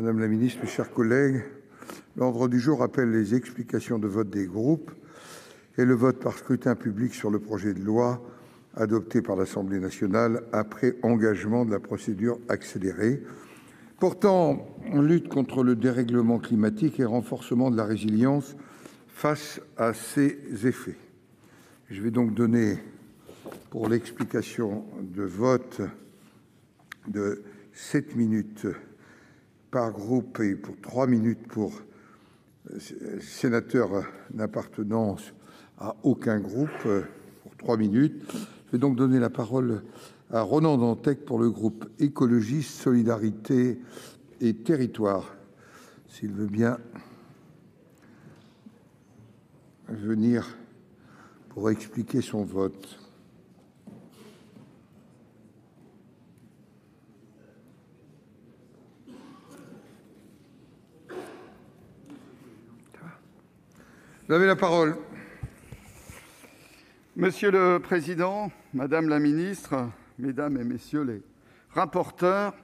Madame la ministre, mes chers collègues, l'ordre du jour appelle les explications de vote des groupes et le vote par scrutin public sur le projet de loi, adopté par l'Assemblée nationale après engagement de la procédure accélérée, portant lutte contre le dérèglement climatique et renforcement de la résilience face à ses effets. Je vais donc donner, pour l'explication de vote de 7 minutes par groupe et pour 3 minutes pour sénateur n'appartenance à aucun groupe, pour 3 minutes. Je vais donc donner la parole à Ronan Dantec pour le groupe Écologiste, Solidarité et Territoires. S'il veut bien venir pour expliquer son vote. Vous avez la parole. Monsieur le Président, Madame la Ministre, Mesdames et Messieurs les rapporteurs,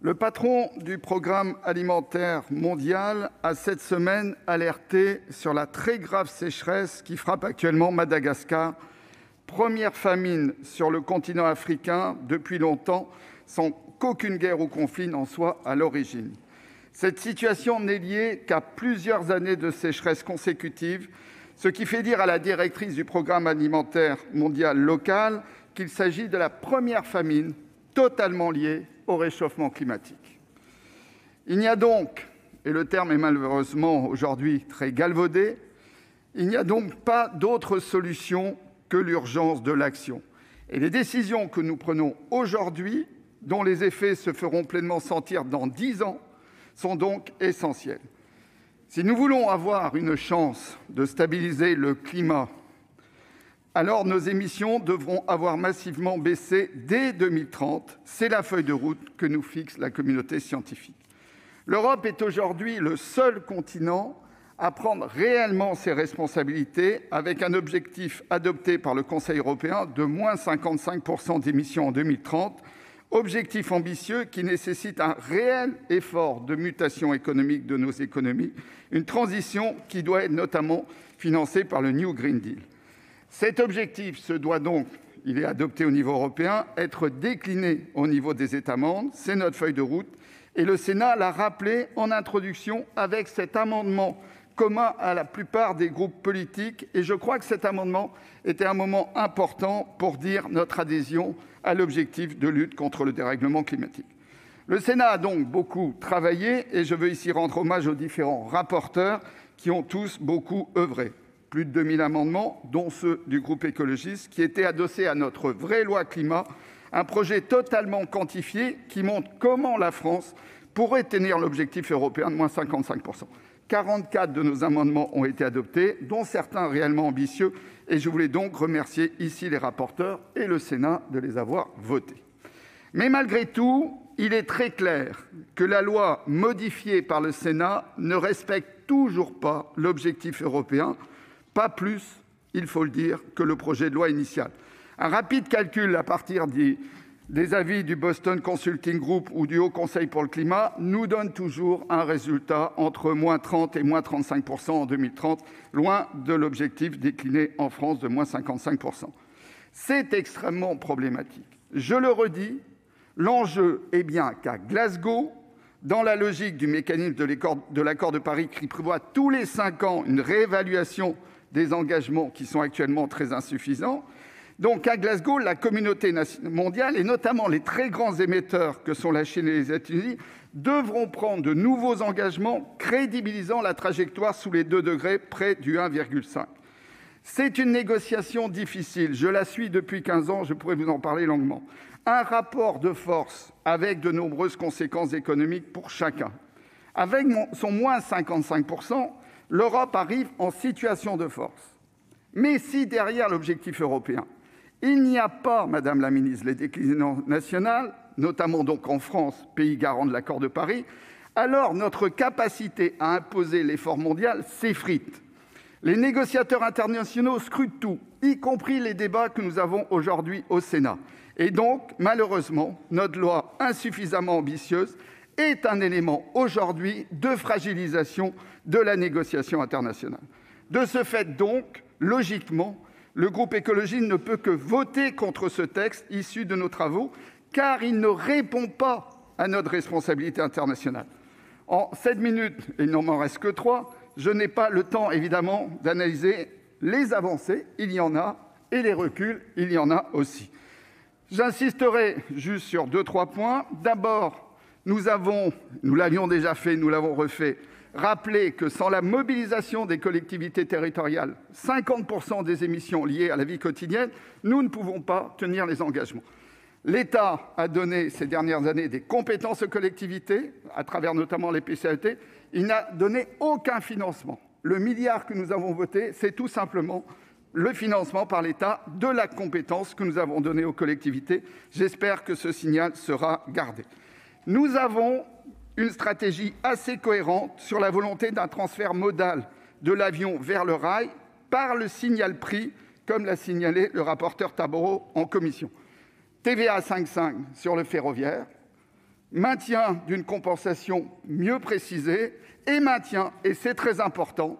le patron du Programme alimentaire mondial a cette semaine alerté sur la très grave sécheresse qui frappe actuellement Madagascar, première famine sur le continent africain depuis longtemps, sans qu'aucune guerre ou conflit n'en soit à l'origine. Cette situation n'est liée qu'à plusieurs années de sécheresse consécutives, ce qui fait dire à la directrice du Programme alimentaire mondial local qu'il s'agit de la première famine totalement liée au réchauffement climatique. Il n'y a donc, et le terme est malheureusement aujourd'hui très galvaudé, il n'y a donc pas d'autre solution que l'urgence de l'action. Et les décisions que nous prenons aujourd'hui, dont les effets se feront pleinement sentir dans 10 ans, sont donc essentiels. Si nous voulons avoir une chance de stabiliser le climat, alors nos émissions devront avoir massivement baissé dès 2030. C'est la feuille de route que nous fixe la communauté scientifique. L'Europe est aujourd'hui le seul continent à prendre réellement ses responsabilités avec un objectif adopté par le Conseil européen de moins 55% d'émissions en 2030, objectif ambitieux qui nécessite un réel effort de mutation économique de nos économies, une transition qui doit être notamment financée par le New Green Deal. Cet objectif se doit donc, il est adopté au niveau européen, être décliné au niveau des États membres, c'est notre feuille de route, et le Sénat l'a rappelé en introduction avec cet amendement commun à la plupart des groupes politiques, et je crois que cet amendement était un moment important pour dire notre adhésion à l'objectif de lutte contre le dérèglement climatique. Le Sénat a donc beaucoup travaillé, et je veux ici rendre hommage aux différents rapporteurs qui ont tous beaucoup œuvré. Plus de 2000 amendements, dont ceux du groupe écologiste, qui étaient adossés à notre vraie loi climat, un projet totalement quantifié qui montre comment la France pourrait tenir l'objectif européen de moins 55%. 44 de nos amendements ont été adoptés, dont certains réellement ambitieux, et je voulais donc remercier ici les rapporteurs et le Sénat de les avoir votés. Mais malgré tout, il est très clair que la loi modifiée par le Sénat ne respecte toujours pas l'objectif européen, pas plus, il faut le dire, que le projet de loi initial. Un rapide calcul à partir des avis du Boston Consulting Group ou du Haut Conseil pour le climat nous donne toujours un résultat entre moins 30 et moins 35% en 2030, loin de l'objectif décliné en France de moins 55%. C'est extrêmement problématique. Je le redis, l'enjeu est bien qu'à Glasgow, dans la logique du mécanisme de l'accord de Paris qui prévoit tous les 5 ans une réévaluation des engagements qui sont actuellement très insuffisants, donc à Glasgow, la communauté mondiale, et notamment les très grands émetteurs que sont la Chine et les États-Unis, devront prendre de nouveaux engagements crédibilisant la trajectoire sous les 2 degrés, près du 1,5. C'est une négociation difficile, je la suis depuis 15 ans, je pourrais vous en parler longuement. Un rapport de force avec de nombreuses conséquences économiques pour chacun. Avec son moins 55%, l'Europe arrive en situation de force. Mais si derrière l'objectif européen, il n'y a pas, Madame la Ministre, les déclinaisons nationales, notamment donc en France, pays garant de l'accord de Paris, alors notre capacité à imposer l'effort mondial s'effrite. Les négociateurs internationaux scrutent tout, y compris les débats que nous avons aujourd'hui au Sénat. Et donc, malheureusement, notre loi insuffisamment ambitieuse est un élément aujourd'hui de fragilisation de la négociation internationale. De ce fait donc, logiquement, le groupe écologiste ne peut que voter contre ce texte issu de nos travaux, car il ne répond pas à notre responsabilité internationale. En 7 minutes, et il n'en m'en reste que 3, je n'ai pas le temps, évidemment, d'analyser les avancées, il y en a, et les reculs, il y en a aussi. J'insisterai juste sur 2-3 points. D'abord, nous l'avions déjà fait, nous l'avons refait, rappeler que sans la mobilisation des collectivités territoriales, 50% des émissions liées à la vie quotidienne, nous ne pouvons pas tenir les engagements. L'État a donné ces dernières années des compétences aux collectivités, à travers notamment les PCAET. Il n'a donné aucun financement. Le milliard que nous avons voté, c'est tout simplement le financement par l'État de la compétence que nous avons donnée aux collectivités. J'espère que ce signal sera gardé. Nous avons une stratégie assez cohérente sur la volonté d'un transfert modal de l'avion vers le rail par le signal prix, comme l'a signalé le rapporteur Tabarot en commission. TVA 5,5 sur le ferroviaire, maintien d'une compensation mieux précisée et maintien, et c'est très important,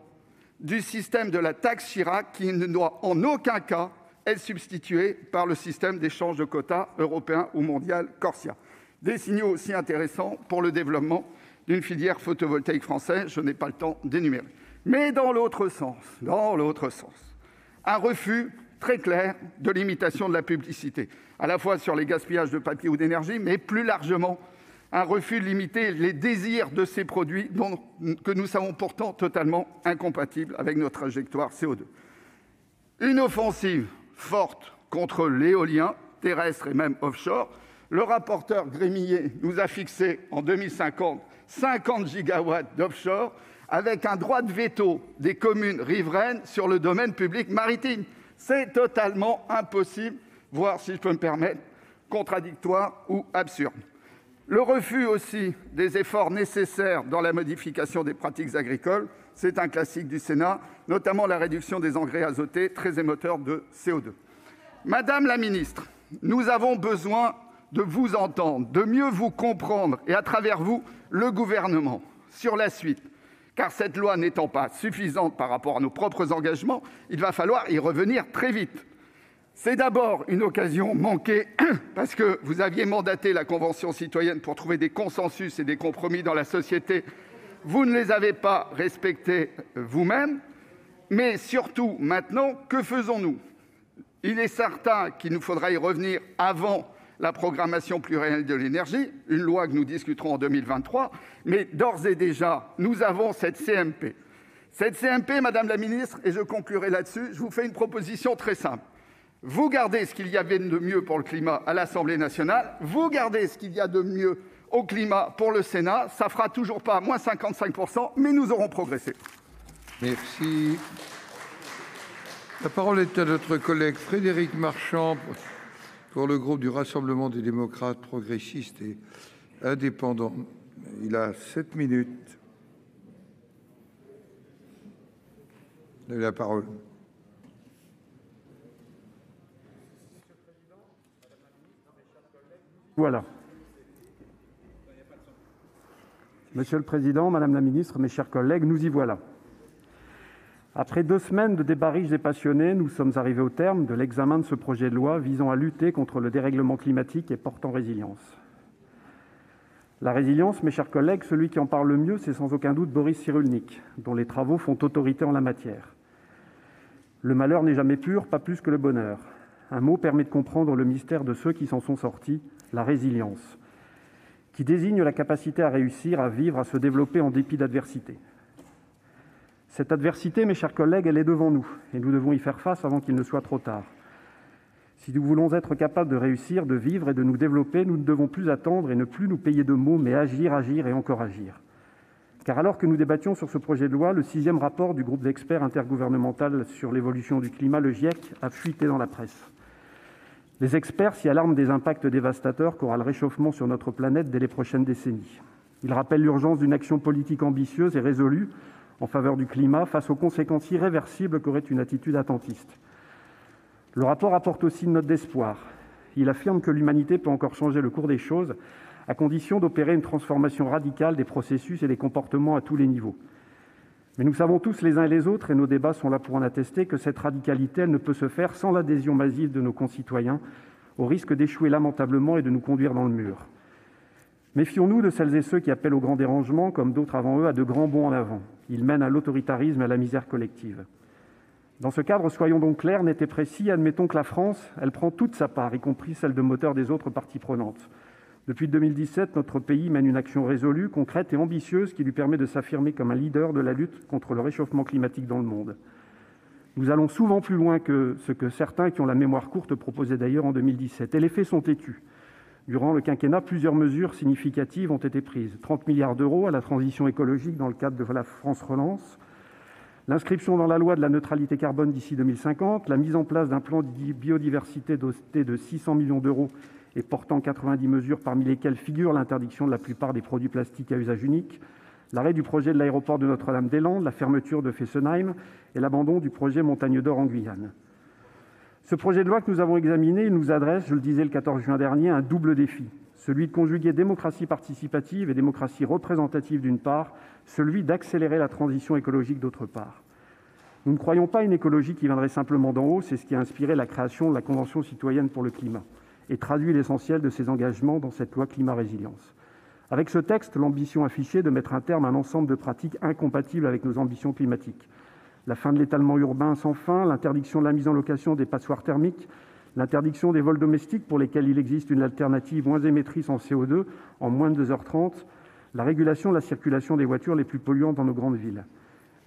du système de la taxe Chirac qui ne doit en aucun cas être substitué par le système d'échange de quotas européen ou mondial Corsia. Des signaux aussi intéressants pour le développement d'une filière photovoltaïque française, je n'ai pas le temps d'énumérer. Mais dans l'autre sens, un refus très clair de l'imitation de la publicité, à la fois sur les gaspillages de papier ou d'énergie, mais plus largement, un refus de limiter les désirs de ces produits que nous savons pourtant totalement incompatibles avec notre trajectoire CO2. Une offensive forte contre l'éolien terrestre et même offshore. Le rapporteur Gremillet nous a fixé en 2050 50 gigawatts d'offshore avec un droit de veto des communes riveraines sur le domaine public maritime. C'est totalement impossible, voire, si je peux me permettre, contradictoire ou absurde. Le refus aussi des efforts nécessaires dans la modification des pratiques agricoles, c'est un classique du Sénat, notamment la réduction des engrais azotés, très émetteurs de CO2. Madame la ministre, nous avons besoin de vous entendre, de mieux vous comprendre et, à travers vous, le gouvernement, sur la suite. Car cette loi n'étant pas suffisante par rapport à nos propres engagements, il va falloir y revenir très vite. C'est d'abord une occasion manquée parce que vous aviez mandaté la Convention citoyenne pour trouver des consensus et des compromis dans la société. Vous ne les avez pas respectés vous-même. Mais surtout, maintenant, que faisons-nous ? Il est certain qu'il nous faudra y revenir avant la programmation pluriannuelle de l'énergie, une loi que nous discuterons en 2023, mais d'ores et déjà, nous avons cette CMP. Cette CMP, Madame la Ministre, et je conclurai là-dessus, je vous fais une proposition très simple. Vous gardez ce qu'il y avait de mieux pour le climat à l'Assemblée nationale, vous gardez ce qu'il y a de mieux au climat pour le Sénat, ça fera toujours pas moins 55%, mais nous aurons progressé. Merci. La parole est à notre collègue Frédéric Marchand pour le groupe du Rassemblement des démocrates progressistes et indépendants. Il a 7 minutes. Vous avez la parole. Voilà. Monsieur le Président, Madame la Ministre, mes chers collègues, nous y voilà. Après 2 semaines de débats riches et passionnés, nous sommes arrivés au terme de l'examen de ce projet de loi visant à lutter contre le dérèglement climatique et portant résilience. La résilience, mes chers collègues, celui qui en parle le mieux, c'est sans aucun doute Boris Cyrulnik, dont les travaux font autorité en la matière. Le malheur n'est jamais pur, pas plus que le bonheur. Un mot permet de comprendre le mystère de ceux qui s'en sont sortis, la résilience, qui désigne la capacité à réussir, à vivre, à se développer en dépit d'adversité. Cette adversité, mes chers collègues, elle est devant nous, et nous devons y faire face avant qu'il ne soit trop tard. Si nous voulons être capables de réussir, de vivre et de nous développer, nous ne devons plus attendre et ne plus nous payer de mots, mais agir, agir et encore agir. Car alors que nous débattions sur ce projet de loi, le 6e rapport du groupe d'experts intergouvernemental sur l'évolution du climat, le GIEC, a fuité dans la presse. Les experts s'y alarment des impacts dévastateurs qu'aura le réchauffement sur notre planète dès les prochaines décennies. Ils rappellent l'urgence d'une action politique ambitieuse et résolue en faveur du climat face aux conséquences irréversibles qu'aurait une attitude attentiste. Le rapport apporte aussi une note d'espoir. Il affirme que l'humanité peut encore changer le cours des choses à condition d'opérer une transformation radicale des processus et des comportements à tous les niveaux. Mais nous savons tous les uns et les autres, et nos débats sont là pour en attester, que cette radicalité, elle ne peut se faire sans l'adhésion massive de nos concitoyens, au risque d'échouer lamentablement et de nous conduire dans le mur. Méfions-nous de celles et ceux qui appellent au grand dérangement, comme d'autres avant eux, à de grands bonds en avant. Ils mènent à l'autoritarisme et à la misère collective. Dans ce cadre, soyons donc clairs, nets et précis, admettons que la France, elle prend toute sa part, y compris celle de moteur des autres parties prenantes. Depuis 2017, notre pays mène une action résolue, concrète et ambitieuse qui lui permet de s'affirmer comme un leader de la lutte contre le réchauffement climatique dans le monde. Nous allons souvent plus loin que ce que certains qui ont la mémoire courte proposaient d'ailleurs en 2017. Et les faits sont têtus. Durant le quinquennat, plusieurs mesures significatives ont été prises. 30 milliards d'euros à la transition écologique dans le cadre de la France Relance, l'inscription dans la loi de la neutralité carbone d'ici 2050, la mise en place d'un plan de biodiversité doté de 600 millions d'euros et portant 90 mesures, parmi lesquelles figure l'interdiction de la plupart des produits plastiques à usage unique, l'arrêt du projet de l'aéroport de Notre-Dame-des-Landes, la fermeture de Fessenheim et l'abandon du projet Montagne d'Or en Guyane. Ce projet de loi que nous avons examiné, il nous adresse, je le disais le 14 juin dernier, un double défi, celui de conjuguer démocratie participative et démocratie représentative d'une part, celui d'accélérer la transition écologique d'autre part. Nous ne croyons pas à une écologie qui viendrait simplement d'en haut, c'est ce qui a inspiré la création de la Convention citoyenne pour le climat et traduit l'essentiel de ces engagements dans cette loi climat-résilience. Avec ce texte, l'ambition affichée est de mettre un terme à un ensemble de pratiques incompatibles avec nos ambitions climatiques. La fin de l'étalement urbain sans fin, l'interdiction de la mise en location des passoires thermiques, l'interdiction des vols domestiques pour lesquels il existe une alternative moins émettrice en CO2 en moins de 2h30, la régulation de la circulation des voitures les plus polluantes dans nos grandes villes.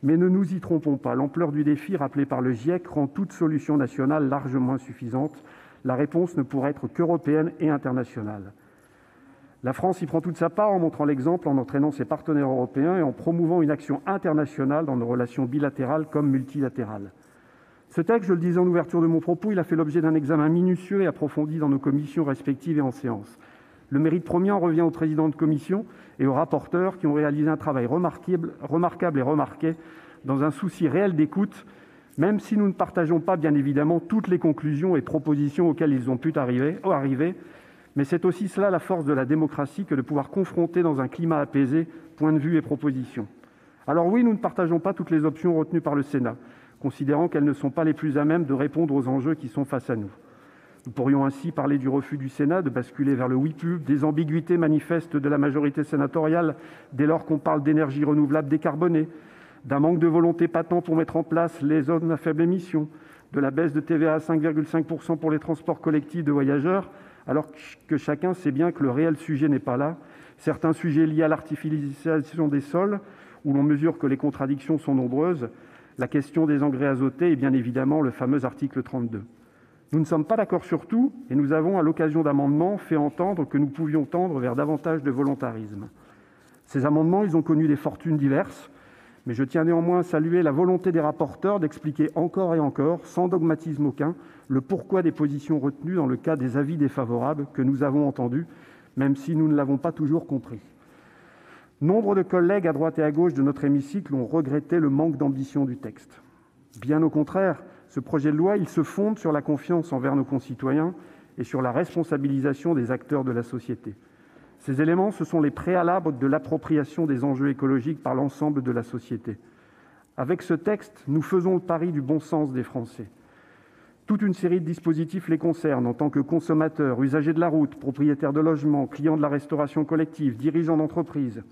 Mais ne nous y trompons pas, l'ampleur du défi rappelé par le GIEC rend toute solution nationale largement insuffisante. La réponse ne pourra être qu'européenne et internationale. La France y prend toute sa part en montrant l'exemple, en entraînant ses partenaires européens et en promouvant une action internationale dans nos relations bilatérales comme multilatérales. Ce texte, je le disais en ouverture de mon propos, il a fait l'objet d'un examen minutieux et approfondi dans nos commissions respectives et en séance. Le mérite premier en revient aux présidents de commission et aux rapporteurs qui ont réalisé un travail remarquable et remarqué dans un souci réel d'écoute, même si nous ne partageons pas bien évidemment toutes les conclusions et propositions auxquelles ils ont pu arriver, mais c'est aussi cela la force de la démocratie que de pouvoir confronter dans un climat apaisé points de vue et propositions. Alors oui, nous ne partageons pas toutes les options retenues par le Sénat, considérant qu'elles ne sont pas les plus à même de répondre aux enjeux qui sont face à nous. Nous pourrions ainsi parler du refus du Sénat de basculer vers le oui pub, des ambiguïtés manifestes de la majorité sénatoriale dès lors qu'on parle d'énergie renouvelable décarbonée, d'un manque de volonté patent pour mettre en place les zones à faible émission, de la baisse de TVA à 5,5% pour les transports collectifs de voyageurs, alors que chacun sait bien que le réel sujet n'est pas là. Certains sujets liés à l'artificialisation des sols, où l'on mesure que les contradictions sont nombreuses, la question des engrais azotés et bien évidemment le fameux article 32. Nous ne sommes pas d'accord sur tout et nous avons, à l'occasion d'amendements, fait entendre que nous pouvions tendre vers davantage de volontarisme. Ces amendements, ils ont connu des fortunes diverses, mais je tiens néanmoins à saluer la volonté des rapporteurs d'expliquer encore et encore, sans dogmatisme aucun, le pourquoi des positions retenues dans le cas des avis défavorables que nous avons entendus, même si nous ne l'avons pas toujours compris. Nombre de collègues à droite et à gauche de notre hémicycle ont regretté le manque d'ambition du texte. Bien au contraire, ce projet de loi, il se fonde sur la confiance envers nos concitoyens et sur la responsabilisation des acteurs de la société. Ces éléments, ce sont les préalables de l'appropriation des enjeux écologiques par l'ensemble de la société. Avec ce texte, nous faisons le pari du bon sens des Français. Toute une série de dispositifs les concernent en tant que consommateurs, usagers de la route, propriétaires de logements, clients de la restauration collective, dirigeants d'entreprise.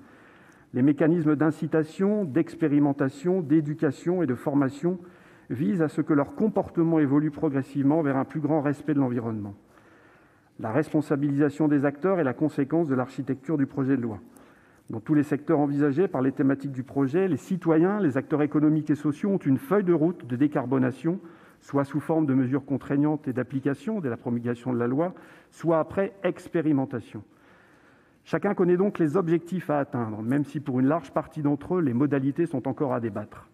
Les mécanismes d'incitation, d'expérimentation, d'éducation et de formation visent à ce que leur comportement évolue progressivement vers un plus grand respect de l'environnement. La responsabilisation des acteurs est la conséquence de l'architecture du projet de loi. Dans tous les secteurs envisagés par les thématiques du projet, les citoyens, les acteurs économiques et sociaux ont une feuille de route de décarbonation, soit sous forme de mesures contraignantes et d'application dès la promulgation de la loi, soit après expérimentation. Chacun connaît donc les objectifs à atteindre, même si pour une large partie d'entre eux, les modalités sont encore à débattre.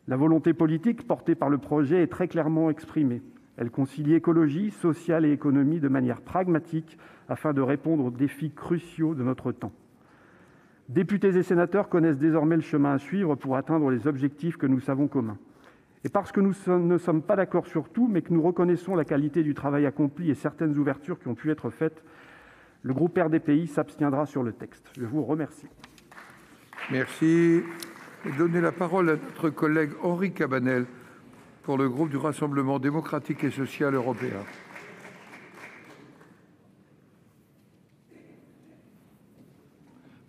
La volonté politique portée par le projet est très clairement exprimée. Elle concilie écologie, sociale et économie de manière pragmatique afin de répondre aux défis cruciaux de notre temps. Députés et sénateurs connaissent désormais le chemin à suivre pour atteindre les objectifs que nous savons communs. Et parce que nous ne sommes pas d'accord sur tout, mais que nous reconnaissons la qualité du travail accompli et certaines ouvertures qui ont pu être faites, Le groupe RDPI s'abstiendra sur le texte. Je vous remercie. Merci. Donner la parole à notre collègue Henri Cabanel pour le groupe du Rassemblement démocratique et social européen.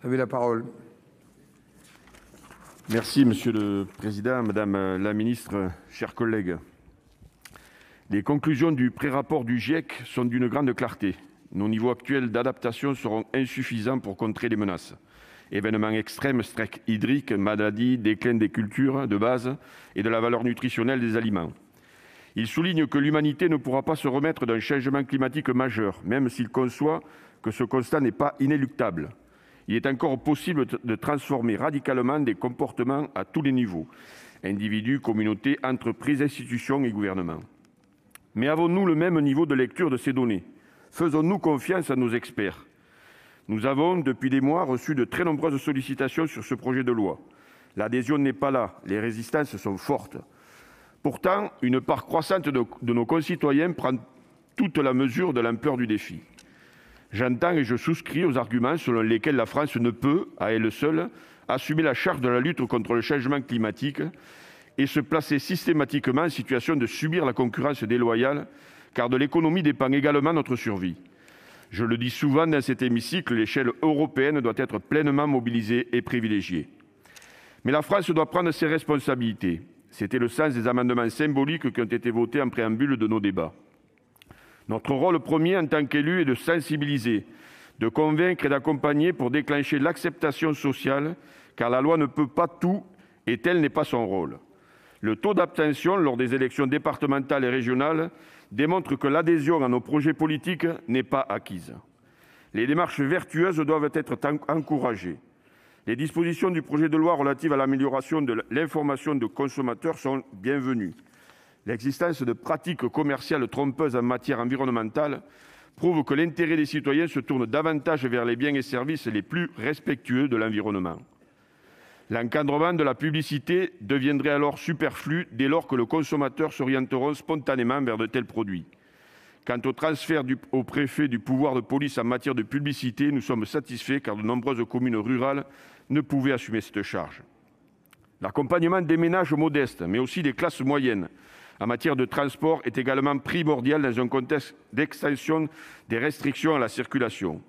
Vous avez la parole. Merci, Monsieur le Président, Madame la Ministre, chers collègues. Les conclusions du pré-rapport du GIEC sont d'une grande clarté. Nos niveaux actuels d'adaptation seront insuffisants pour contrer les menaces. Événements extrêmes, stress hydrique, maladies, déclin des cultures de base et de la valeur nutritionnelle des aliments. Il souligne que l'humanité ne pourra pas se remettre d'un changement climatique majeur, même s'il conçoit que ce constat n'est pas inéluctable. Il est encore possible de transformer radicalement des comportements à tous les niveaux, individus, communautés, entreprises, institutions et gouvernements. Mais avons-nous le même niveau de lecture de ces données ? Faisons-nous confiance à nos experts ? Nous avons, depuis des mois, reçu de très nombreuses sollicitations sur ce projet de loi. L'adhésion n'est pas là, les résistances sont fortes. Pourtant, une part croissante de nos concitoyens prend toute la mesure de l'ampleur du défi. J'entends et je souscris aux arguments selon lesquels la France ne peut, à elle seule, assumer la charge de la lutte contre le changement climatique et se placer systématiquement en situation de subir la concurrence déloyale, car de l'économie dépend également notre survie. Je le dis souvent dans cet hémicycle, l'échelle européenne doit être pleinement mobilisée et privilégiée. Mais la France doit prendre ses responsabilités. C'était le sens des amendements symboliques qui ont été votés en préambule de nos débats. Notre rôle premier en tant qu'élus est de sensibiliser, de convaincre et d'accompagner pour déclencher l'acceptation sociale, car la loi ne peut pas tout et tel n'est pas son rôle. Le taux d'abstention lors des élections départementales et régionales démontre que l'adhésion à nos projets politiques n'est pas acquise. Les démarches vertueuses doivent être encouragées. Les dispositions du projet de loi relatives à l'amélioration de l'information des consommateurs sont bienvenues. L'existence de pratiques commerciales trompeuses en matière environnementale prouve que l'intérêt des citoyens se tourne davantage vers les biens et services les plus respectueux de l'environnement. L'encadrement de la publicité deviendrait alors superflu dès lors que le consommateur s'orientera spontanément vers de tels produits. Quant au transfert au préfet du pouvoir de police en matière de publicité, nous sommes satisfaits car de nombreuses communes rurales ne pouvaient assumer cette charge. L'accompagnement des ménages modestes, mais aussi des classes moyennes, en matière de transport est également primordial dans un contexte d'extension des restrictions à la circulation.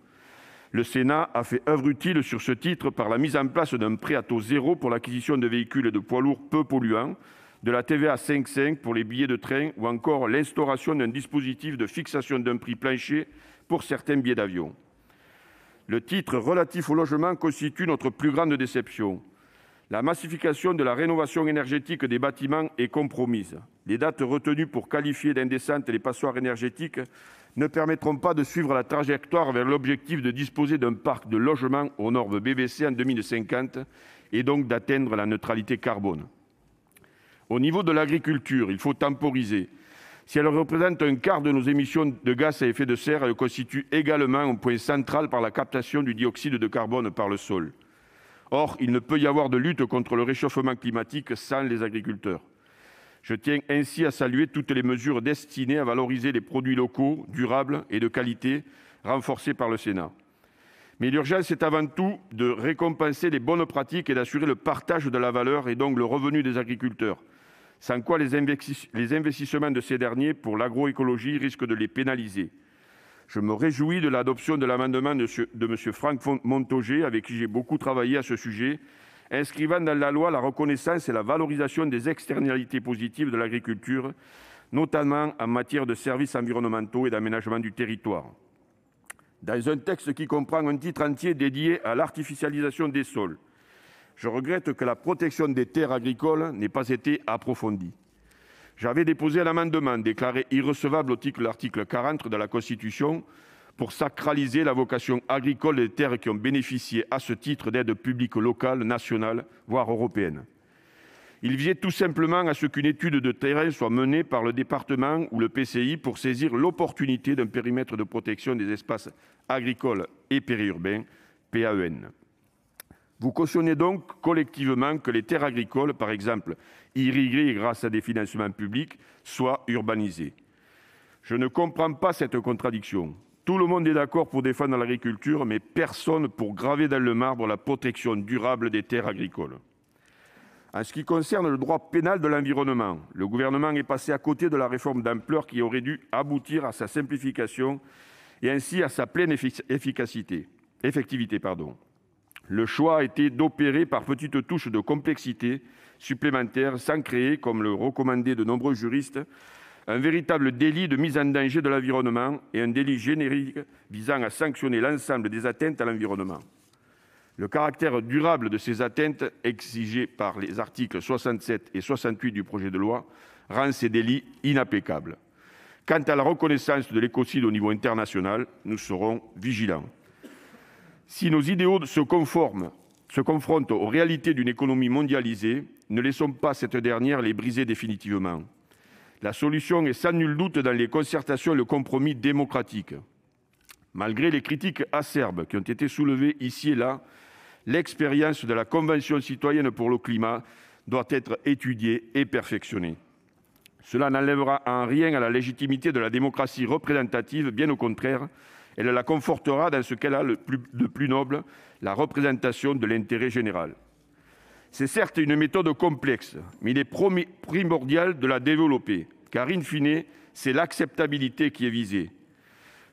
Le Sénat a fait œuvre utile sur ce titre par la mise en place d'un prêt à taux zéro pour l'acquisition de véhicules et de poids lourds peu polluants, de la TVA 5,5 pour les billets de train ou encore l'instauration d'un dispositif de fixation d'un prix plancher pour certains billets d'avion. Le titre relatif au logement constitue notre plus grande déception. La massification de la rénovation énergétique des bâtiments est compromise. Les dates retenues pour qualifier d'indécentes les passoires énergétiques ne permettront pas de suivre la trajectoire vers l'objectif de disposer d'un parc de logements aux normes BBC en 2050 et donc d'atteindre la neutralité carbone. Au niveau de l'agriculture, il faut temporiser. Si elle représente un quart de nos émissions de gaz à effet de serre, elle constitue également un point central par la captation du dioxyde de carbone par le sol. Or, il ne peut y avoir de lutte contre le réchauffement climatique sans les agriculteurs. Je tiens ainsi à saluer toutes les mesures destinées à valoriser les produits locaux, durables et de qualité, renforcées par le Sénat. Mais l'urgence est avant tout de récompenser les bonnes pratiques et d'assurer le partage de la valeur et donc le revenu des agriculteurs, sans quoi les investissements de ces derniers pour l'agroécologie risquent de les pénaliser. Je me réjouis de l'adoption de l'amendement de M. Franck Montaugé, avec qui j'ai beaucoup travaillé à ce sujet, inscrivant dans la loi la reconnaissance et la valorisation des externalités positives de l'agriculture, notamment en matière de services environnementaux et d'aménagement du territoire. Dans un texte qui comprend un titre entier dédié à l'artificialisation des sols, je regrette que la protection des terres agricoles n'ait pas été approfondie. J'avais déposé un amendement déclaré irrecevable au titre de l'article 40 de la Constitution pour sacraliser la vocation agricole des terres qui ont bénéficié à ce titre d'aides publiques locales, nationales, voire européennes. Il visait tout simplement à ce qu'une étude de terrain soit menée par le département ou le PCI pour saisir l'opportunité d'un périmètre de protection des espaces agricoles et périurbains, PAEN. Vous cautionnez donc collectivement que les terres agricoles, par exemple irriguées grâce à des financements publics, soient urbanisées. Je ne comprends pas cette contradiction. Tout le monde est d'accord pour défendre l'agriculture, mais personne pour graver dans le marbre la protection durable des terres agricoles. En ce qui concerne le droit pénal de l'environnement, le Gouvernement est passé à côté de la réforme d'ampleur qui aurait dû aboutir à sa simplification et ainsi à sa pleine effectivité. Le choix a été d'opérer par petites touches de complexité supplémentaires sans créer, comme le recommandaient de nombreux juristes, un véritable délit de mise en danger de l'environnement et un délit générique visant à sanctionner l'ensemble des atteintes à l'environnement. Le caractère durable de ces atteintes, exigé par les articles 67 et 68 du projet de loi, rend ces délits inapplicables. Quant à la reconnaissance de l'écocide au niveau international, nous serons vigilants. Si nos idéaux se confrontent aux réalités d'une économie mondialisée, ne laissons pas cette dernière les briser définitivement. La solution est sans nul doute dans les concertations et le compromis démocratique. Malgré les critiques acerbes qui ont été soulevées ici et là, l'expérience de la Convention citoyenne pour le climat doit être étudiée et perfectionnée. Cela n'enlèvera en rien à la légitimité de la démocratie représentative, bien au contraire, elle la confortera dans ce qu'elle a de plus noble, la représentation de l'intérêt général. C'est certes une méthode complexe, mais il est primordial de la développer, car in fine, c'est l'acceptabilité qui est visée.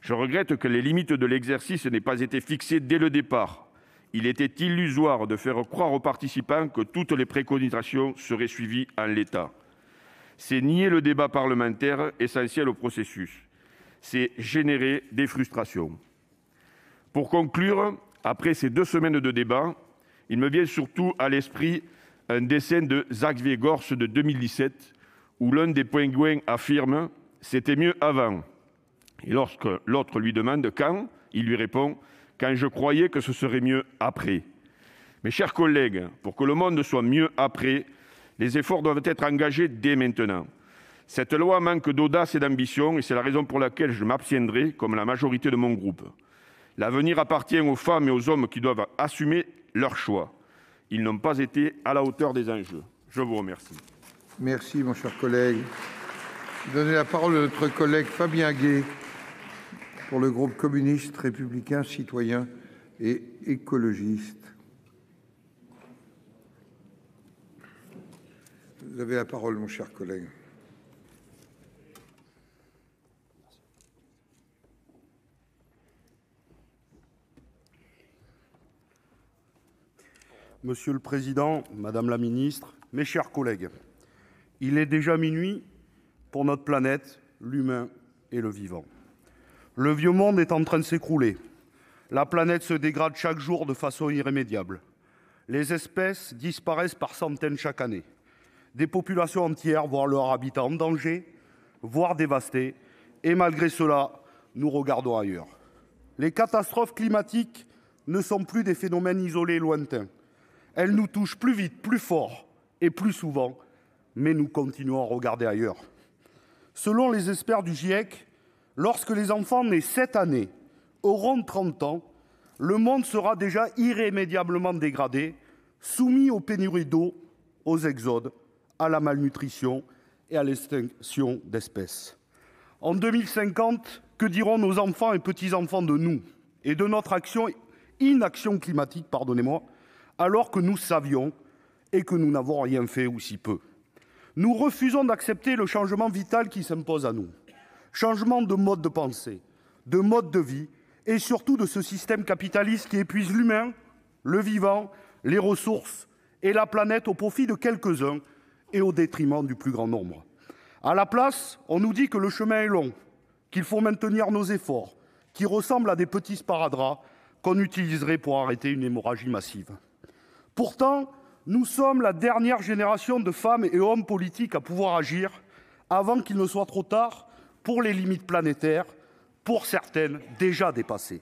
Je regrette que les limites de l'exercice n'aient pas été fixées dès le départ. Il était illusoire de faire croire aux participants que toutes les préconisations seraient suivies en l'état. C'est nier le débat parlementaire essentiel au processus. C'est générer des frustrations. Pour conclure, après ces 2 semaines de débat, il me vient surtout à l'esprit un dessin de Xavier Gorce de 2017, où l'un des pingouins affirme « C'était mieux avant ». Et lorsque l'autre lui demande « Quand ?», il lui répond « Quand je croyais que ce serait mieux après ». Mes chers collègues, pour que le monde soit mieux après, les efforts doivent être engagés dès maintenant. Cette loi manque d'audace et d'ambition, et c'est la raison pour laquelle je m'abstiendrai, comme la majorité de mon groupe. L'avenir appartient aux femmes et aux hommes qui doivent assumer leurs choix. Ils n'ont pas été à la hauteur des enjeux. Je vous remercie. Merci, mon cher collègue. Je vais donner la parole à notre collègue Fabien Gay pour le groupe communiste, républicain, citoyen et écologiste. Vous avez la parole, mon cher collègue. Monsieur le Président, Madame la Ministre, mes chers collègues, il est déjà minuit pour notre planète, l'humain et le vivant. Le vieux monde est en train de s'écrouler. La planète se dégrade chaque jour de façon irrémédiable. Les espèces disparaissent par centaines chaque année. Des populations entières voient leur habitat en danger, voire dévasté, et malgré cela, nous regardons ailleurs. Les catastrophes climatiques ne sont plus des phénomènes isolés et lointains. Elles nous touchent plus vite, plus fort et plus souvent, mais nous continuons à regarder ailleurs. Selon les experts du GIEC, lorsque les enfants nés cette année auront 30 ans, le monde sera déjà irrémédiablement dégradé, soumis aux pénuries d'eau, aux exodes, à la malnutrition et à l'extinction d'espèces. En 2050, que diront nos enfants et petits-enfants de nous et de notre inaction climatique, alors que nous savions et que nous n'avons rien fait ou si peu. Nous refusons d'accepter le changement vital qui s'impose à nous. Changement de mode de pensée, de mode de vie et surtout de ce système capitaliste qui épuise l'humain, le vivant, les ressources et la planète au profit de quelques-uns et au détriment du plus grand nombre. À la place, on nous dit que le chemin est long, qu'il faut maintenir nos efforts, qui ressemblent à des petits sparadraps qu'on utiliserait pour arrêter une hémorragie massive. Pourtant, nous sommes la dernière génération de femmes et hommes politiques à pouvoir agir avant qu'il ne soit trop tard pour les limites planétaires, pour certaines déjà dépassées.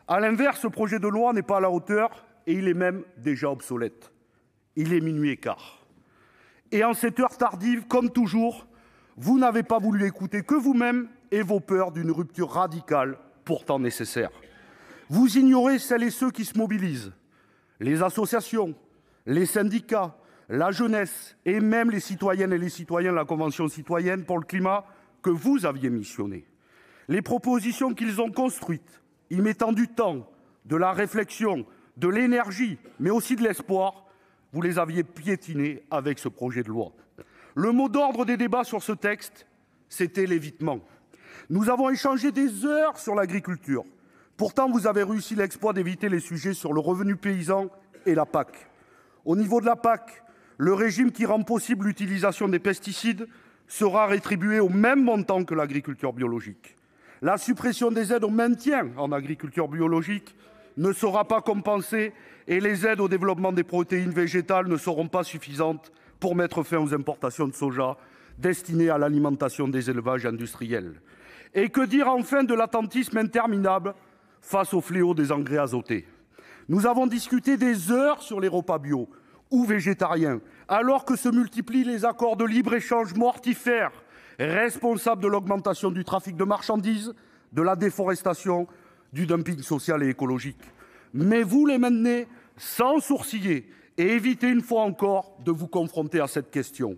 À l'inverse, ce projet de loi n'est pas à la hauteur et il est même déjà obsolète. Il est minuit et quart. Et en cette heure tardive, comme toujours, vous n'avez pas voulu écouter que vous-même et vos peurs d'une rupture radicale, pourtant nécessaire. Vous ignorez celles et ceux qui se mobilisent, les associations, les syndicats, la jeunesse et même les citoyennes et les citoyens de la Convention citoyenne pour le climat que vous aviez missionnés. Les propositions qu'ils ont construites, y mettant du temps, de la réflexion, de l'énergie, mais aussi de l'espoir, vous les aviez piétinées avec ce projet de loi. Le mot d'ordre des débats sur ce texte, c'était l'évitement. Nous avons échangé des heures sur l'agriculture. Pourtant, vous avez réussi l'exploit d'éviter les sujets sur le revenu paysan et la PAC. Au niveau de la PAC, le régime qui rend possible l'utilisation des pesticides sera rétribué au même montant que l'agriculture biologique. La suppression des aides au maintien en agriculture biologique ne sera pas compensée et les aides au développement des protéines végétales ne seront pas suffisantes pour mettre fin aux importations de soja destinées à l'alimentation des élevages industriels. Et que dire enfin de l'attentisme interminable face au fléau des engrais azotés ? Nous avons discuté des heures sur les repas bio ou végétariens, alors que se multiplient les accords de libre-échange mortifères, responsables de l'augmentation du trafic de marchandises, de la déforestation, du dumping social et écologique. Mais vous les maintenez sans sourciller et évitez une fois encore de vous confronter à cette question.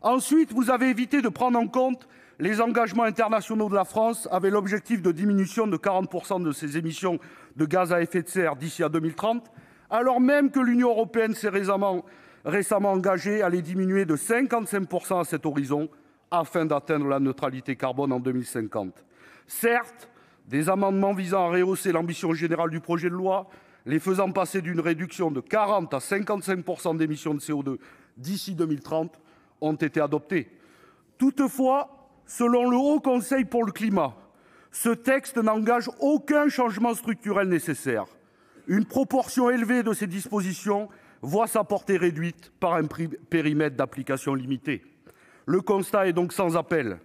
Ensuite, vous avez évité de prendre en compte les engagements internationaux de la France avec l'objectif de diminution de 40% de ses émissions de gaz à effet de serre d'ici à 2030, alors même que l'Union européenne s'est récemment engagée à les diminuer de 55% à cet horizon afin d'atteindre la neutralité carbone en 2050. Certes, des amendements visant à rehausser l'ambition générale du projet de loi, les faisant passer d'une réduction de 40 à 55% d'émissions de CO2 d'ici 2030, ont été adoptés. Toutefois, selon le Haut Conseil pour le climat, ce texte n'engage aucun changement structurel nécessaire. Une proportion élevée de ces dispositions voit sa portée réduite par un périmètre d'application limité. Le constat est donc sans appel.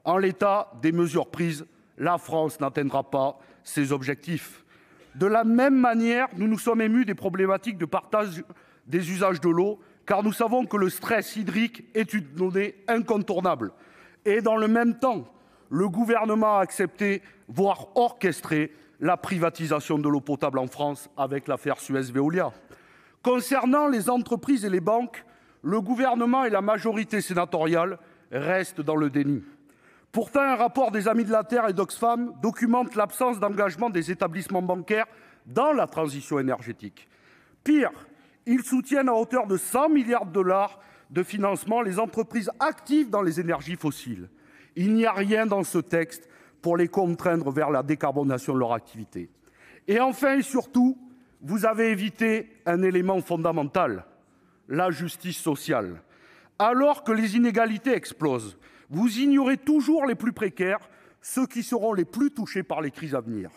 En l'état des mesures prises, la France n'atteindra pas ses objectifs. De la même manière, nous nous sommes émus des problématiques de partage des usages de l'eau, car nous savons que le stress hydrique est une donnée incontournable. Et dans le même temps, le Gouvernement a accepté, voire orchestré, la privatisation de l'eau potable en France avec l'affaire Suez-Veolia. Concernant les entreprises et les banques, le Gouvernement et la majorité sénatoriale restent dans le déni. Pourtant, un rapport des Amis de la Terre et d'Oxfam documente l'absence d'engagement des établissements bancaires dans la transition énergétique. Pire, ils soutiennent à hauteur de 100 milliards de dollars de financement les entreprises actives dans les énergies fossiles. Il n'y a rien dans ce texte pour les contraindre vers la décarbonation de leur activité. Et enfin et surtout, vous avez évité un élément fondamental, la justice sociale. Alors que les inégalités explosent, vous ignorez toujours les plus précaires, ceux qui seront les plus touchés par les crises à venir.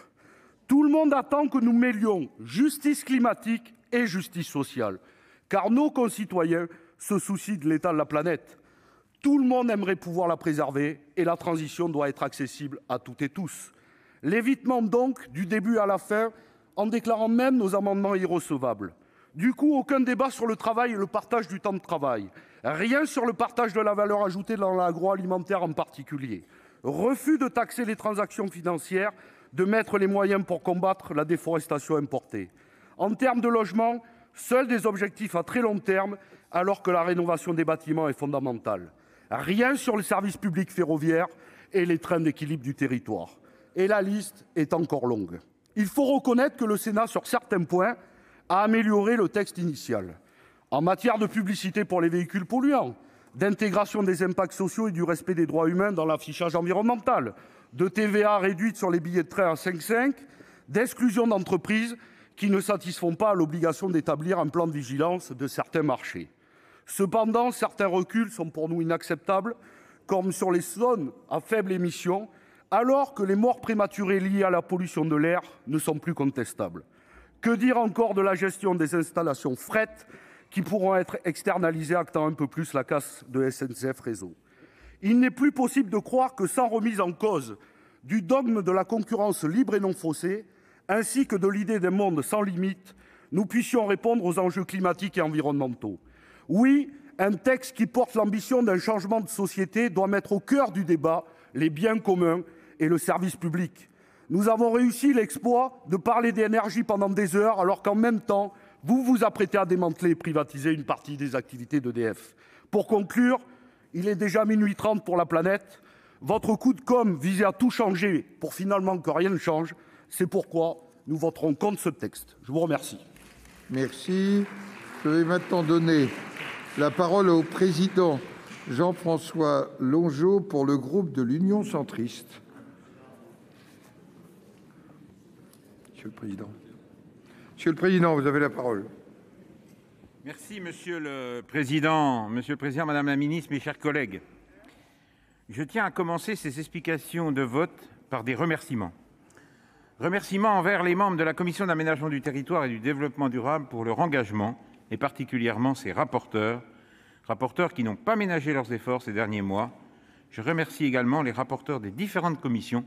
Tout le monde attend que nous mêlions justice climatique et justice sociale, car nos concitoyens se soucient de l'état de la planète. Tout le monde aimerait pouvoir la préserver et la transition doit être accessible à toutes et tous. L'évitement donc du début à la fin, en déclarant même nos amendements irrecevables. Du coup, aucun débat sur le travail et le partage du temps de travail. Rien sur le partage de la valeur ajoutée dans l'agroalimentaire en particulier. Refus de taxer les transactions financières, de mettre les moyens pour combattre la déforestation importée. En termes de logement, seuls des objectifs à très long terme, alors que la rénovation des bâtiments est fondamentale. Rien sur le service public ferroviaire et les trains d'équilibre du territoire. Et la liste est encore longue. Il faut reconnaître que le Sénat, sur certains points, a amélioré le texte initial. En matière de publicité pour les véhicules polluants, d'intégration des impacts sociaux et du respect des droits humains dans l'affichage environnemental, de TVA réduite sur les billets de train à 5,5, d'exclusion d'entreprises qui ne satisfont pas à l'obligation d'établir un plan de vigilance de certains marchés. Cependant, certains reculs sont pour nous inacceptables, comme sur les zones à faible émission, alors que les morts prématurées liées à la pollution de l'air ne sont plus contestables. Que dire encore de la gestion des installations fret qui pourront être externalisées, actant un peu plus la casse de SNCF Réseau. Il n'est plus possible de croire que sans remise en cause du dogme de la concurrence libre et non faussée, ainsi que de l'idée d'un monde sans limite, nous puissions répondre aux enjeux climatiques et environnementaux. Oui, un texte qui porte l'ambition d'un changement de société doit mettre au cœur du débat les biens communs et le service public. Nous avons réussi l'exploit de parler d'énergie pendant des heures, alors qu'en même temps, vous vous apprêtez à démanteler et privatiser une partie des activités d'EDF. Pour conclure, il est déjà minuit 30 pour la planète. Votre coup de com' visait à tout changer pour finalement que rien ne change. C'est pourquoi nous voterons contre ce texte. Je vous remercie. Merci. Je vais maintenant donner la parole au président Jean-François Longeot pour le groupe de l'Union centriste. Monsieur le président, vous avez la parole. Merci, Monsieur le Président, Madame la Ministre, mes chers collègues. Je tiens à commencer ces explications de vote par des remerciements. Remerciements envers les membres de la Commission d'aménagement du territoire et du développement durable pour leur engagement, et particulièrement ses rapporteurs qui n'ont pas ménagé leurs efforts ces derniers mois. Je remercie également les rapporteurs des différentes commissions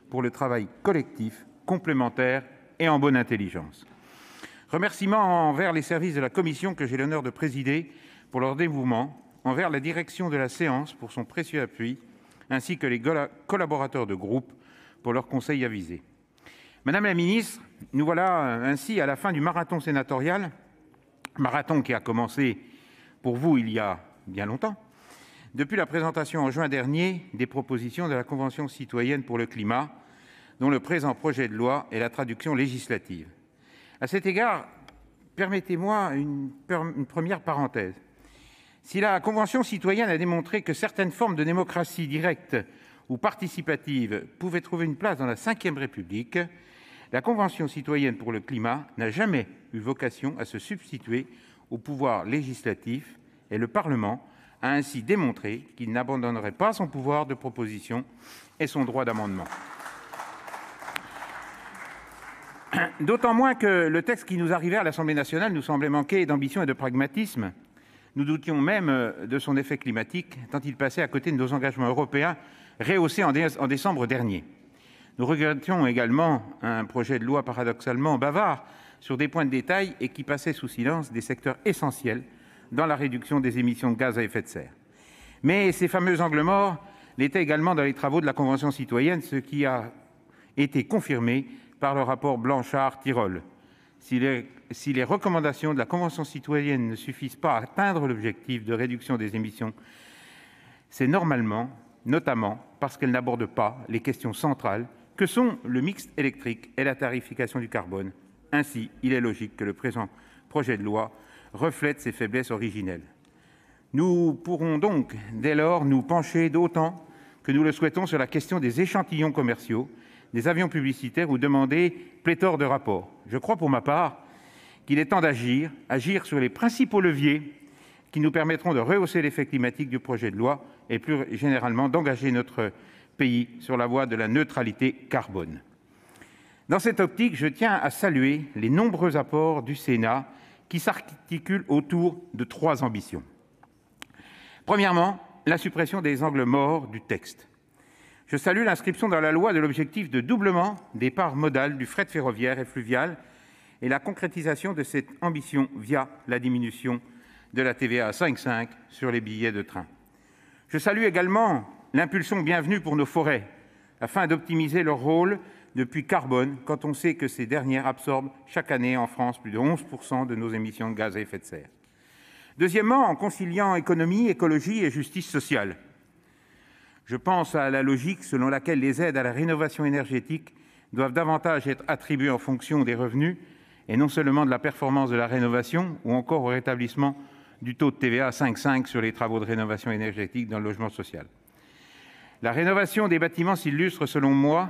pour le travail collectif, complémentaire et en bonne intelligence. Remerciements envers les services de la commission que j'ai l'honneur de présider pour leur dévouement, envers la direction de la séance pour son précieux appui, ainsi que les collaborateurs de groupe pour leurs conseils avisés. Madame la ministre, nous voilà ainsi à la fin du marathon sénatorial, marathon qui a commencé pour vous il y a bien longtemps, depuis la présentation en juin dernier des propositions de la Convention citoyenne pour le climat, dont le présent projet de loi est la traduction législative. À cet égard, permettez-moi une première parenthèse. Si la Convention citoyenne a démontré que certaines formes de démocratie directe ou participative pouvaient trouver une place dans la Ve République, la Convention citoyenne pour le climat n'a jamais eu vocation à se substituer au pouvoir législatif et le Parlement a ainsi démontré qu'il n'abandonnerait pas son pouvoir de proposition et son droit d'amendement. D'autant moins que le texte qui nous arrivait à l'Assemblée nationale nous semblait manquer d'ambition et de pragmatisme. Nous doutions même de son effet climatique, tant il passait à côté de nos engagements européens rehaussés en décembre dernier. Nous regrettions également un projet de loi paradoxalement bavard sur des points de détail et qui passait sous silence des secteurs essentiels dans la réduction des émissions de gaz à effet de serre. Mais ces fameux angles morts l'étaient également dans les travaux de la Convention citoyenne, ce qui a été confirmé par le rapport Blanchard-Tirole. Si les recommandations de la Convention citoyenne ne suffisent pas à atteindre l'objectif de réduction des émissions, c'est notamment parce qu'elles n'abordent pas les questions centrales que sont le mix électrique et la tarification du carbone. Ainsi, il est logique que le présent projet de loi reflète ces faiblesses originelles. Nous pourrons donc, dès lors, nous pencher d'autant que nous le souhaitons sur la question des échantillons commerciaux, des avions publicitaires ou demander pléthore de rapports. Je crois pour ma part qu'il est temps d'agir sur les principaux leviers qui nous permettront de rehausser l'effet climatique du projet de loi et plus généralement d'engager notre pays sur la voie de la neutralité carbone. Dans cette optique, je tiens à saluer les nombreux apports du Sénat qui s'articulent autour de 3 ambitions. Premièrement, la suppression des angles morts du texte. Je salue l'inscription dans la loi de l'objectif de doublement des parts modales du fret ferroviaire et fluvial et la concrétisation de cette ambition via la diminution de la TVA à 5,5 sur les billets de train. Je salue également l'impulsion bienvenue pour nos forêts, afin d'optimiser leur rôle de puits carbone, quand on sait que ces dernières absorbent chaque année en France plus de 11% de nos émissions de gaz à effet de serre. Deuxièmement, en conciliant économie, écologie et justice sociale. Je pense à la logique selon laquelle les aides à la rénovation énergétique doivent davantage être attribuées en fonction des revenus et non seulement de la performance de la rénovation ou encore au rétablissement du taux de TVA à 5,5 sur les travaux de rénovation énergétique dans le logement social. La rénovation des bâtiments illustre, selon moi,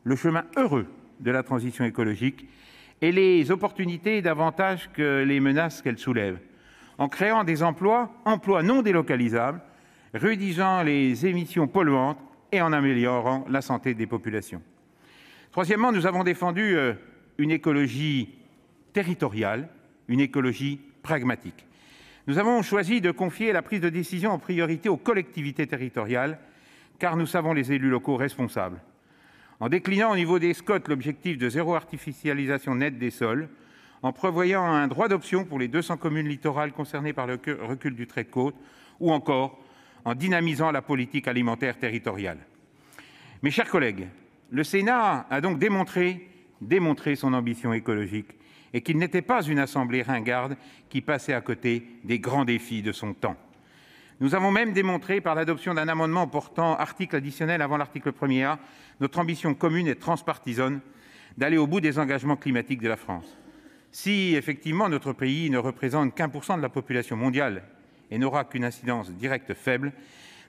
le chemin heureux de la transition écologique et les opportunités davantage que les menaces qu'elle soulève, en créant des emplois non délocalisables, réduisant les émissions polluantes et en améliorant la santé des populations. Troisièmement, nous avons défendu une écologie territoriale, une écologie pragmatique. Nous avons choisi de confier la prise de décision en priorité aux collectivités territoriales, car nous savons les élus locaux responsables. En déclinant au niveau des SCOT l'objectif de zéro artificialisation nette des sols, en prévoyant un droit d'option pour les 200 communes littorales concernées par le recul du trait de côte, ou encore en dynamisant la politique alimentaire territoriale. Mes chers collègues, le Sénat a donc démontré son ambition écologique et qu'il n'était pas une assemblée ringarde qui passait à côté des grands défis de son temps. Nous avons même démontré, par l'adoption d'un amendement portant article additionnel avant l'article 1er, notre ambition commune et transpartisane d'aller au bout des engagements climatiques de la France. Si, effectivement, notre pays ne représente qu'1% de la population mondiale et n'aura qu'une incidence directe faible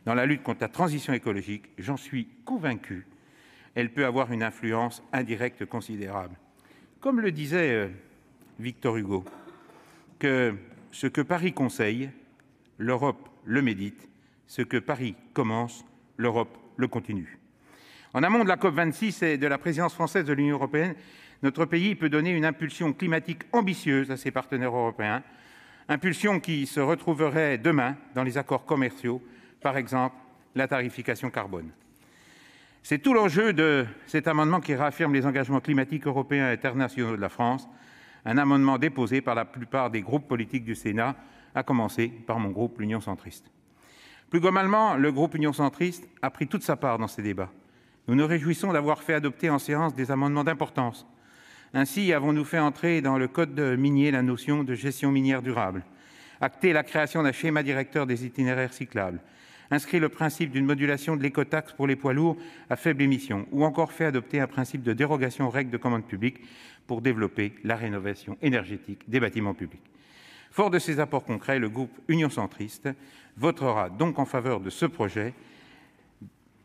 dans la lutte contre la transition écologique, j'en suis convaincu, elle peut avoir une influence indirecte considérable. Comme le disait Victor Hugo, que ce que Paris conseille, l'Europe le médite, ce que Paris commence, l'Europe le continue. En amont de la COP26 et de la présidence française de l'Union européenne, notre pays peut donner une impulsion climatique ambitieuse à ses partenaires européens, impulsion qui se retrouverait demain dans les accords commerciaux, par exemple la tarification carbone. C'est tout l'enjeu de cet amendement qui réaffirme les engagements climatiques européens et internationaux de la France, un amendement déposé par la plupart des groupes politiques du Sénat, à commencer par mon groupe, l'Union centriste. Plus globalement, le groupe Union centriste a pris toute sa part dans ces débats. Nous nous réjouissons d'avoir fait adopter en séance des amendements d'importance. Ainsi avons-nous fait entrer dans le code minier la notion de gestion minière durable, acté la création d'un schéma directeur des itinéraires cyclables, inscrit le principe d'une modulation de l'écotaxe pour les poids lourds à faible émission, ou encore fait adopter un principe de dérogation aux règles de commande publique pour développer la rénovation énergétique des bâtiments publics. Fort de ces apports concrets, le groupe Union centriste votera donc en faveur de ce projet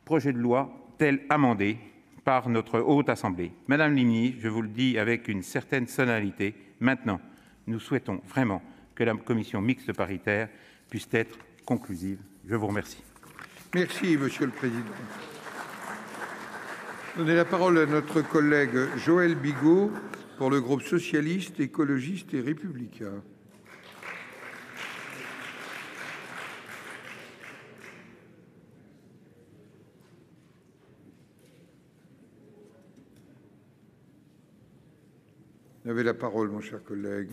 de loi tel amendé par notre Haute Assemblée. Madame la ministre, je vous le dis avec une certaine solennité, maintenant, nous souhaitons vraiment que la commission mixte paritaire puisse être conclusive. Je vous remercie. Merci, Monsieur le Président. Donnez la parole à notre collègue Joël Bigot pour le groupe socialiste, écologiste et républicain. Vous avez la parole, mon cher collègue.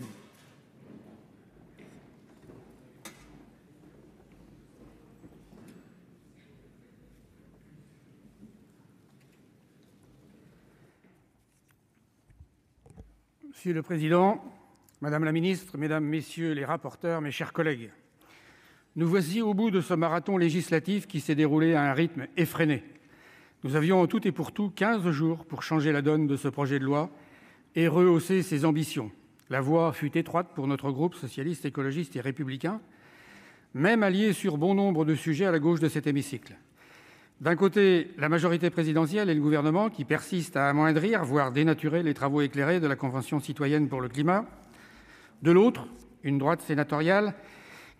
Monsieur le Président, Madame la Ministre, Mesdames, Messieurs les rapporteurs, mes chers collègues, nous voici au bout de ce marathon législatif qui s'est déroulé à un rythme effréné. Nous avions en tout et pour tout 15 jours pour changer la donne de ce projet de loi et rehausser ses ambitions. La voie fut étroite pour notre groupe socialiste, écologiste et républicain, même allié sur bon nombre de sujets à la gauche de cet hémicycle. D'un côté, la majorité présidentielle et le gouvernement qui persistent à amoindrir, voire dénaturer les travaux éclairés de la Convention citoyenne pour le climat. De l'autre, une droite sénatoriale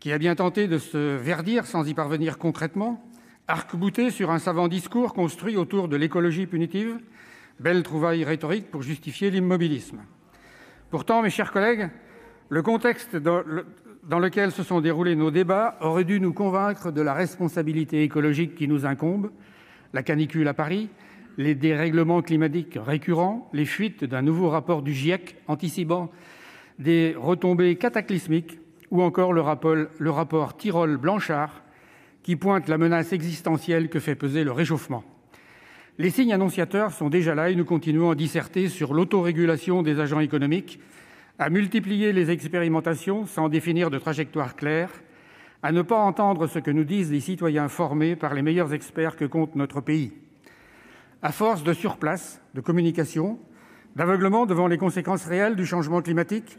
qui a bien tenté de se verdir sans y parvenir concrètement, arc-boutée sur un savant discours construit autour de l'écologie punitive, belle trouvaille rhétorique pour justifier l'immobilisme. Pourtant, mes chers collègues, le contexte dans lequel se sont déroulés nos débats aurait dû nous convaincre de la responsabilité écologique qui nous incombe. La canicule à Paris, les dérèglements climatiques récurrents, les fuites d'un nouveau rapport du GIEC anticipant des retombées cataclysmiques, ou encore le rapport Tirole-Blanchard qui pointe la menace existentielle que fait peser le réchauffement. Les signes annonciateurs sont déjà là et nous continuons à disserter sur l'autorégulation des agents économiques, à multiplier les expérimentations sans définir de trajectoire claire, à ne pas entendre ce que nous disent les citoyens formés par les meilleurs experts que compte notre pays. À force de surplace, de communication, d'aveuglement devant les conséquences réelles du changement climatique,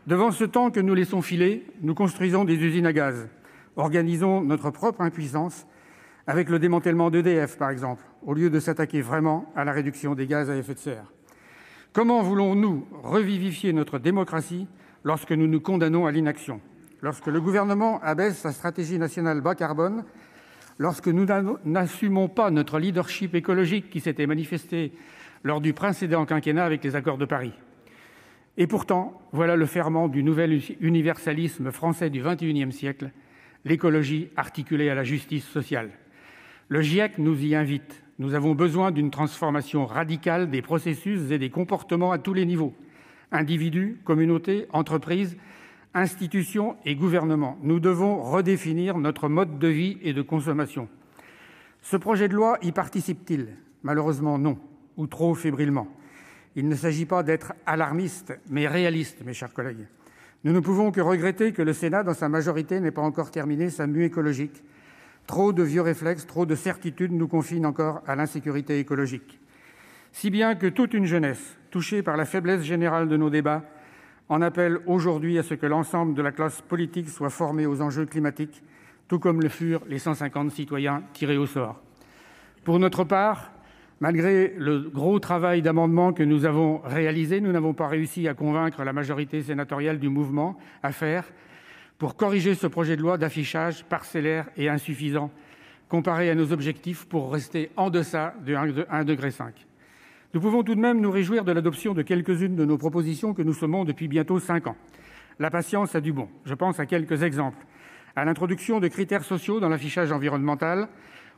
devant ce temps que nous laissons filer, nous construisons des usines à gaz, organisons notre propre impuissance, avec le démantèlement d'EDF, par exemple, au lieu de s'attaquer vraiment à la réduction des gaz à effet de serre. Comment voulons-nous revivifier notre démocratie lorsque nous nous condamnons à l'inaction, lorsque le gouvernement abaisse sa stratégie nationale bas carbone, lorsque nous n'assumons pas notre leadership écologique qui s'était manifesté lors du précédent quinquennat avec les accords de Paris? Et pourtant, voilà le ferment du nouvel universalisme français du XXIe siècle, l'écologie articulée à la justice sociale. Le GIEC nous y invite. Nous avons besoin d'une transformation radicale des processus et des comportements à tous les niveaux. Individus, communautés, entreprises, institutions et gouvernements. Nous devons redéfinir notre mode de vie et de consommation. Ce projet de loi y participe-t-il? Malheureusement non, ou trop fébrilement. Il ne s'agit pas d'être alarmiste, mais réaliste, mes chers collègues. Nous ne pouvons que regretter que le Sénat, dans sa majorité, n'ait pas encore terminé sa mue écologique. Trop de vieux réflexes, trop de certitudes nous confinent encore à l'insécurité écologique. Si bien que toute une jeunesse, touchée par la faiblesse générale de nos débats, en appelle aujourd'hui à ce que l'ensemble de la classe politique soit formée aux enjeux climatiques, tout comme le furent les 150 citoyens tirés au sort. Pour notre part, malgré le gros travail d'amendement que nous avons réalisé, nous n'avons pas réussi à convaincre la majorité sénatoriale du mouvement à faire pour corriger ce projet de loi d'affichage parcellaire et insuffisant comparé à nos objectifs pour rester en deçà de 1,5 degré. Nous pouvons tout de même nous réjouir de l'adoption de quelques-unes de nos propositions que nous semons depuis bientôt 5 ans. La patience a du bon. Je pense à quelques exemples. À l'introduction de critères sociaux dans l'affichage environnemental,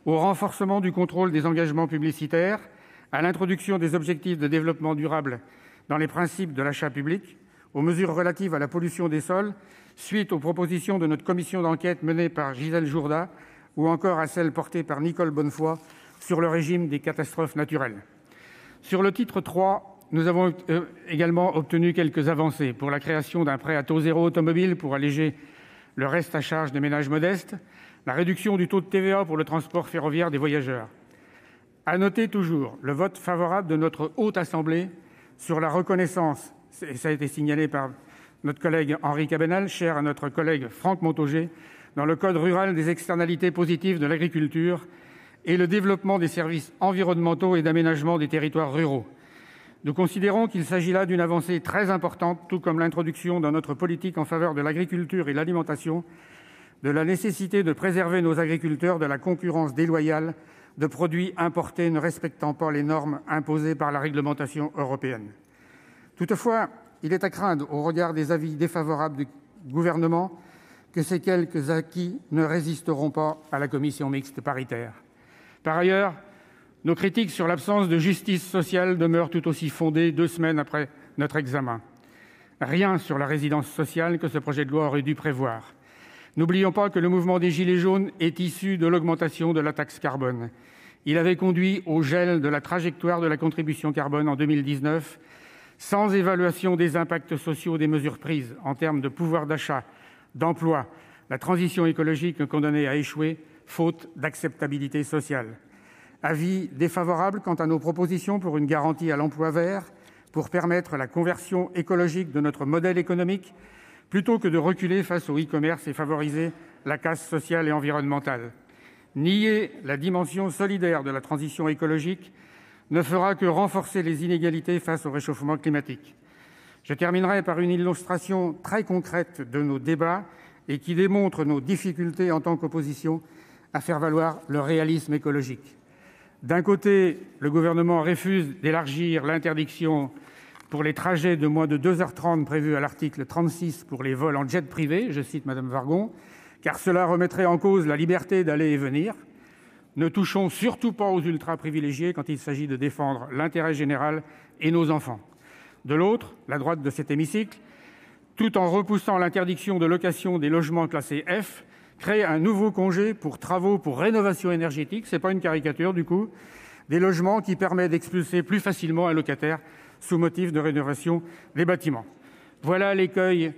au renforcement du contrôle des engagements publicitaires, à l'introduction des objectifs de développement durable dans les principes de l'achat public, aux mesures relatives à la pollution des sols, suite aux propositions de notre commission d'enquête menée par Gisèle Jourda, ou encore à celles portées par Nicole Bonnefoy sur le régime des catastrophes naturelles. Sur le titre 3, nous avons également obtenu quelques avancées pour la création d'un prêt à taux zéro automobile pour alléger le reste à charge des ménages modestes, la réduction du taux de TVA pour le transport ferroviaire des voyageurs. À noter toujours le vote favorable de notre Haute Assemblée sur la reconnaissance, et ça a été signalé par notre collègue Henri Cabanel, cher à notre collègue Franck Montaugé, dans le Code rural des externalités positives de l'agriculture et le développement des services environnementaux et d'aménagement des territoires ruraux. Nous considérons qu'il s'agit là d'une avancée très importante, tout comme l'introduction dans notre politique en faveur de l'agriculture et de l'alimentation de la nécessité de préserver nos agriculteurs de la concurrence déloyale de produits importés ne respectant pas les normes imposées par la réglementation européenne. Toutefois, il est à craindre, au regard des avis défavorables du gouvernement, que ces quelques acquis ne résisteront pas à la commission mixte paritaire. Par ailleurs, nos critiques sur l'absence de justice sociale demeurent tout aussi fondées 2 semaines après notre examen. Rien sur la résidence sociale que ce projet de loi aurait dû prévoir. N'oublions pas que le mouvement des Gilets jaunes est issu de l'augmentation de la taxe carbone. Il avait conduit au gel de la trajectoire de la contribution carbone en 2019, sans évaluation des impacts sociaux des mesures prises en termes de pouvoir d'achat, d'emploi. La transition écologique condamnée à échouer, faute d'acceptabilité sociale. Avis défavorable quant à nos propositions pour une garantie à l'emploi vert, pour permettre la conversion écologique de notre modèle économique, plutôt que de reculer face au e-commerce et favoriser la casse sociale et environnementale. Nier la dimension solidaire de la transition écologique ne fera que renforcer les inégalités face au réchauffement climatique. Je terminerai par une illustration très concrète de nos débats et qui démontre nos difficultés en tant qu'opposition à faire valoir le réalisme écologique. D'un côté, le gouvernement refuse d'élargir l'interdiction pour les trajets de moins de 2h30 prévus à l'article 36 pour les vols en jet privé, je cite Mme Wargon, car cela remettrait en cause la liberté d'aller et venir. Ne touchons surtout pas aux ultra-privilégiés quand il s'agit de défendre l'intérêt général et nos enfants. De l'autre, la droite de cet hémicycle, tout en repoussant l'interdiction de location des logements classés F, crée un nouveau congé pour travaux pour rénovation énergétique, ce n'est pas une caricature du coup, des logements qui permet d'expulser plus facilement un locataire sous motif de rénovation des bâtiments. Voilà l'écueil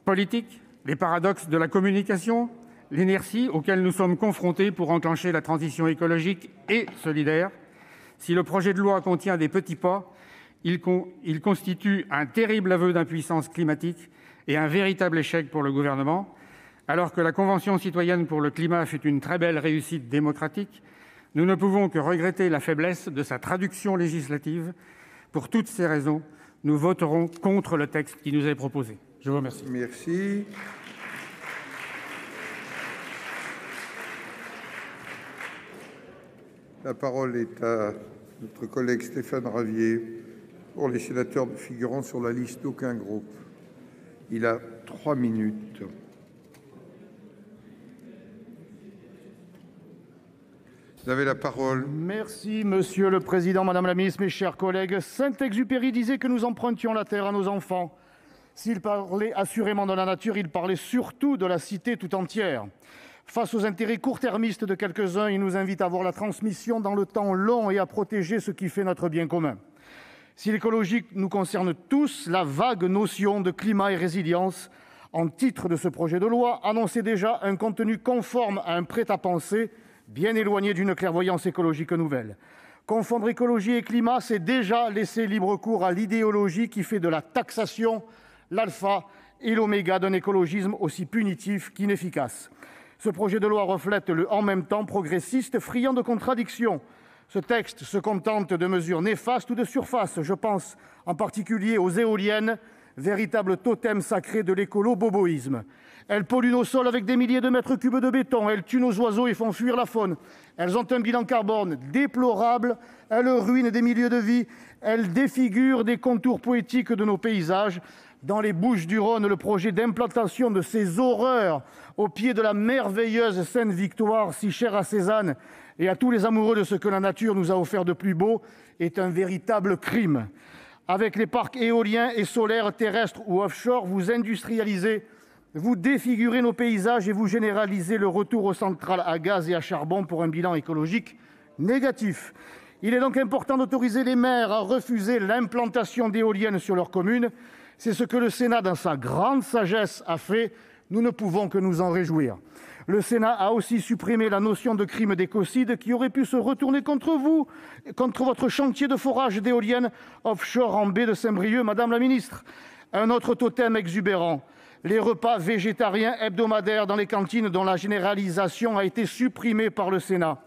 politique, les paradoxes de la communication, l'inertie auxquelles nous sommes confrontés pour enclencher la transition écologique et solidaire. Si le projet de loi contient des petits pas, il constitue un terrible aveu d'impuissance climatique et un véritable échec pour le gouvernement. Alors que la Convention citoyenne pour le climat fut une très belle réussite démocratique, nous ne pouvons que regretter la faiblesse de sa traduction législative. Pour toutes ces raisons, nous voterons contre le texte qui nous est proposé. Je vous remercie. Merci. La parole est à notre collègue Stéphane Ravier pour les sénateurs figurant sur la liste d'aucun groupe. Il a 3 minutes. Vous avez la parole. Merci, Monsieur le Président, Madame la Ministre, mes chers collègues. Saint-Exupéry disait que nous empruntions la terre à nos enfants. S'il parlait assurément de la nature, il parlait surtout de la cité tout entière. Face aux intérêts court-termistes de quelques-uns, il nous invite à voir la transmission dans le temps long et à protéger ce qui fait notre bien commun. Si l'écologie nous concerne tous, la vague notion de climat et résilience en titre de ce projet de loi, annonçait déjà un contenu conforme à un prêt-à-penser bien éloigné d'une clairvoyance écologique nouvelle. Confondre écologie et climat, c'est déjà laisser libre cours à l'idéologie qui fait de la taxation l'alpha et l'oméga d'un écologisme aussi punitif qu'inefficace. Ce projet de loi reflète le « en même temps » progressiste, friand de contradictions. Ce texte se contente de mesures néfastes ou de surface. Je pense en particulier aux éoliennes, véritable totem sacré de l'écolo-boboïsme. Elles polluent nos sols avec des milliers de mètres cubes de béton, elles tuent nos oiseaux et font fuir la faune. Elles ont un bilan carbone déplorable, elles ruinent des milieux de vie, elles défigurent des contours poétiques de nos paysages. Dans les Bouches-du-Rhône, le projet d'implantation de ces horreurs au pied de la merveilleuse Sainte-Victoire, si chère à Cézanne et à tous les amoureux de ce que la nature nous a offert de plus beau, est un véritable crime. Avec les parcs éoliens et solaires terrestres ou offshore, vous industrialisez, vous défigurez nos paysages et vous généralisez le retour aux centrales à gaz et à charbon pour un bilan écologique négatif. Il est donc important d'autoriser les maires à refuser l'implantation d'éoliennes sur leur commune. C'est ce que le Sénat, dans sa grande sagesse, a fait. Nous ne pouvons que nous en réjouir. Le Sénat a aussi supprimé la notion de crime d'écocide qui aurait pu se retourner contre vous, contre votre chantier de forage d'éoliennes offshore en baie de Saint-Brieuc, Madame la Ministre. Un autre totem exubérant, les repas végétariens hebdomadaires dans les cantines dont la généralisation a été supprimée par le Sénat.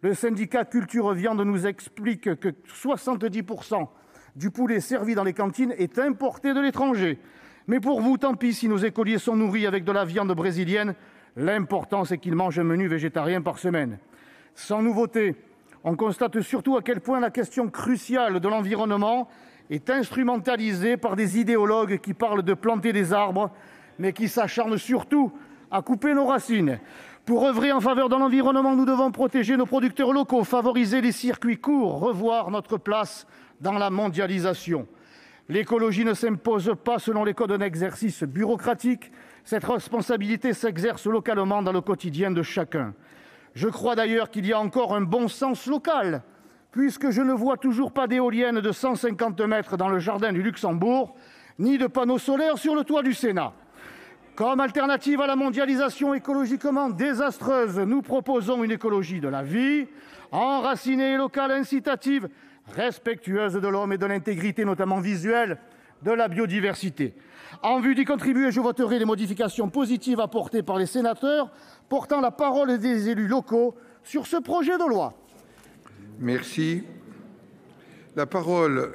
Le syndicat Culture Viande nous explique que 70% du poulet servi dans les cantines est importé de l'étranger. Mais pour vous, tant pis si nos écoliers sont nourris avec de la viande brésilienne. L'important, c'est qu'ils mangent un menu végétarien par semaine. Sans nouveauté, on constate surtout à quel point la question cruciale de l'environnement est instrumentalisée par des idéologues qui parlent de planter des arbres, mais qui s'acharnent surtout à couper nos racines. Pour œuvrer en faveur de l'environnement, nous devons protéger nos producteurs locaux, favoriser les circuits courts, revoir notre place dans la mondialisation. L'écologie ne s'impose pas selon les codes d'un exercice bureaucratique. Cette responsabilité s'exerce localement dans le quotidien de chacun. Je crois d'ailleurs qu'il y a encore un bon sens local, puisque je ne vois toujours pas d'éoliennes de 150 mètres dans le jardin du Luxembourg, ni de panneaux solaires sur le toit du Sénat. Comme alternative à la mondialisation écologiquement désastreuse, nous proposons une écologie de la vie, enracinée et locale, incitative, respectueuse de l'homme et de l'intégrité, notamment visuelle, de la biodiversité. En vue d'y contribuer, je voterai les modifications positives apportées par les sénateurs portant la parole des élus locaux sur ce projet de loi. Merci. La parole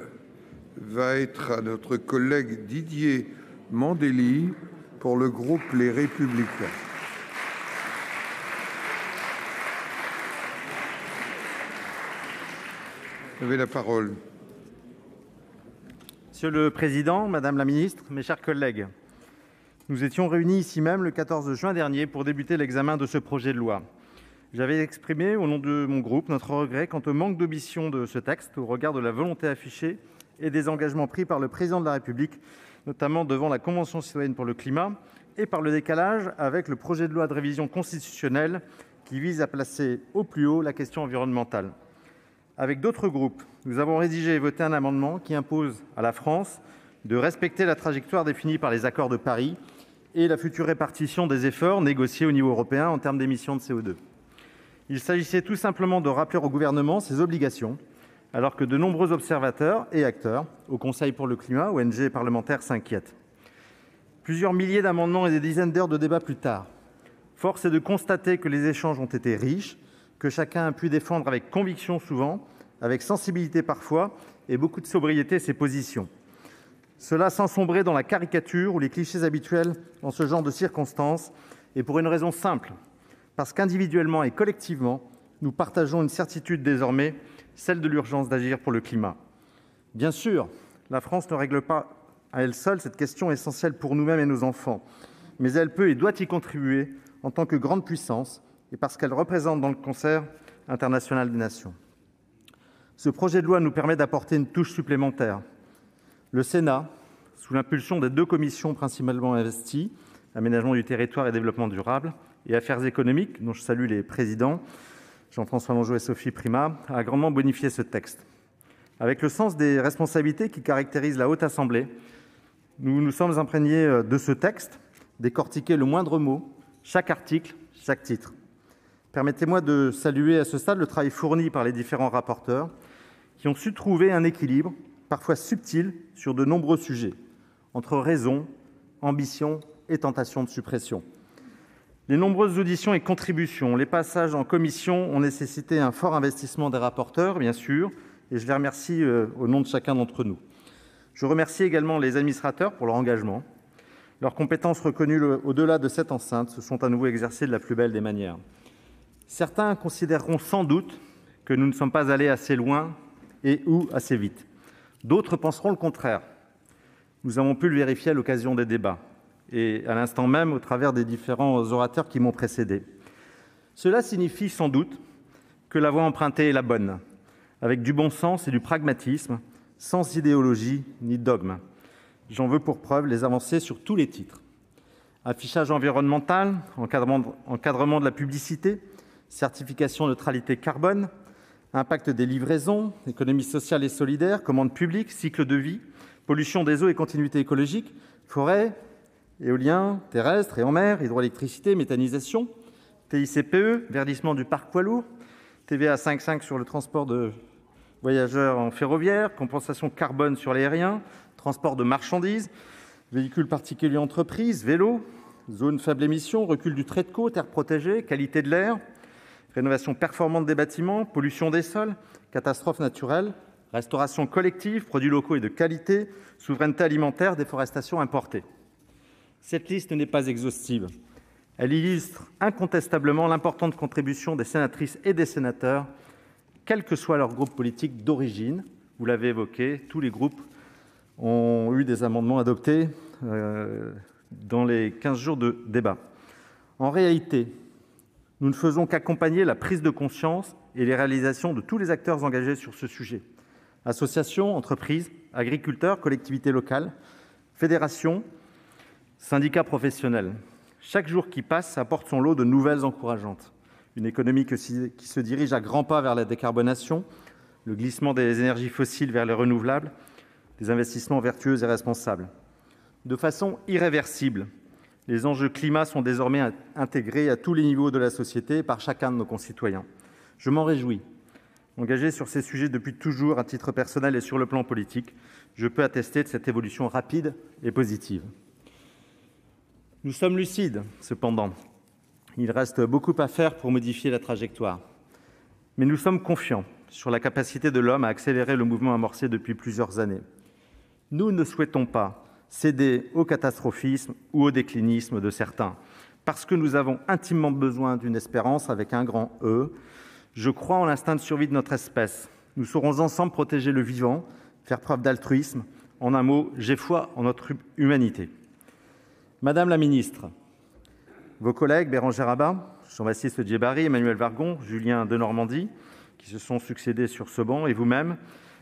va être à notre collègue Didier Mandelli pour le groupe Les Républicains. Vous avez la parole. Monsieur le président, madame la ministre, mes chers collègues, nous étions réunis ici même le 14 juin dernier pour débuter l'examen de ce projet de loi. J'avais exprimé au nom de mon groupe notre regret quant au manque d'ambition de ce texte au regard de la volonté affichée et des engagements pris par le président de la République, notamment devant la Convention citoyenne pour le climat, et par le décalage avec le projet de loi de révision constitutionnelle qui vise à placer au plus haut la question environnementale. Avec d'autres groupes, nous avons rédigé et voté un amendement qui impose à la France de respecter la trajectoire définie par les accords de Paris et la future répartition des efforts négociés au niveau européen en termes d'émissions de CO2. Il s'agissait tout simplement de rappeler au gouvernement ses obligations, alors que de nombreux observateurs et acteurs, au Conseil pour le climat, ONG et parlementaires, s'inquiètent. Plusieurs milliers d'amendements et des dizaines d'heures de débat plus tard, force est de constater que les échanges ont été riches, que chacun a pu défendre avec conviction souvent, avec sensibilité parfois, et beaucoup de sobriété ses positions. Cela sans sombrer dans la caricature ou les clichés habituels dans ce genre de circonstances, et pour une raison simple, parce qu'individuellement et collectivement, nous partageons une certitude désormais, celle de l'urgence d'agir pour le climat. Bien sûr, la France ne règle pas à elle seule cette question essentielle pour nous-mêmes et nos enfants, mais elle peut et doit y contribuer en tant que grande puissance, et parce qu'elle représente dans le concert international des nations. Ce projet de loi nous permet d'apporter une touche supplémentaire. Le Sénat, sous l'impulsion des deux commissions principalement investies, Aménagement du territoire et développement durable, et Affaires économiques, dont je salue les présidents, Jean-François Longeot et Sophie Primas, a grandement bonifié ce texte. Avec le sens des responsabilités qui caractérise la Haute Assemblée, nous nous sommes imprégnés de ce texte, décortiquer le moindre mot, chaque article, chaque titre. Permettez-moi de saluer à ce stade le travail fourni par les différents rapporteurs qui ont su trouver un équilibre, parfois subtil, sur de nombreux sujets, entre raison, ambition et tentation de suppression. Les nombreuses auditions et contributions, les passages en commission ont nécessité un fort investissement des rapporteurs, bien sûr, et je les remercie au nom de chacun d'entre nous. Je remercie également les administrateurs pour leur engagement. Leurs compétences reconnues au-delà de cette enceinte se sont à nouveau exercées de la plus belle des manières. Certains considéreront sans doute que nous ne sommes pas allés assez loin et ou assez vite. D'autres penseront le contraire. Nous avons pu le vérifier à l'occasion des débats et à l'instant même au travers des différents orateurs qui m'ont précédé. Cela signifie sans doute que la voie empruntée est la bonne, avec du bon sens et du pragmatisme, sans idéologie ni dogme. J'en veux pour preuve les avancées sur tous les titres. Affichage environnemental, encadrement de la publicité, certification neutralité carbone, impact des livraisons, économie sociale et solidaire, commande publique, cycle de vie, pollution des eaux et continuité écologique, forêt, éolien, terrestre et en mer, hydroélectricité, méthanisation, TICPE, verdissement du parc poids lourd, TVA 5,5 sur le transport de voyageurs en ferroviaire, compensation carbone sur l'aérien, transport de marchandises, véhicules particuliers entreprises, vélos, zone faible émission, recul du trait de côte, air protégé, qualité de l'air, rénovation performante des bâtiments, pollution des sols, catastrophes naturelles, restauration collective, produits locaux et de qualité, souveraineté alimentaire, déforestation importée. Cette liste n'est pas exhaustive. Elle illustre incontestablement l'importante contribution des sénatrices et des sénateurs, quel que soit leur groupe politique d'origine. Vous l'avez évoqué, tous les groupes ont eu des amendements adoptés dans les 15 jours de débat. En réalité, nous ne faisons qu'accompagner la prise de conscience et les réalisations de tous les acteurs engagés sur ce sujet. Associations, entreprises, agriculteurs, collectivités locales, fédérations, syndicats professionnels. Chaque jour qui passe apporte son lot de nouvelles encourageantes. Une économie qui se dirige à grands pas vers la décarbonation, le glissement des énergies fossiles vers les renouvelables, des investissements vertueux et responsables. De façon irréversible, les enjeux climat sont désormais intégrés à tous les niveaux de la société par chacun de nos concitoyens. Je m'en réjouis. Engagé sur ces sujets depuis toujours à titre personnel et sur le plan politique, je peux attester de cette évolution rapide et positive. Nous sommes lucides, cependant. Il reste beaucoup à faire pour modifier la trajectoire. Mais nous sommes confiants sur la capacité de l'homme à accélérer le mouvement amorcé depuis plusieurs années. Nous ne souhaitons pas céder au catastrophisme ou au déclinisme de certains, parce que nous avons intimement besoin d'une espérance avec un grand E. Je crois en l'instinct de survie de notre espèce. Nous saurons ensemble protéger le vivant, faire preuve d'altruisme. En un mot, j'ai foi en notre humanité. Madame la ministre, vos collègues Bérangère Abba, Jean-Baptiste Djebbari, Emmanuelle Wargon, Julien Denormandie, qui se sont succédés sur ce banc, et vous-même,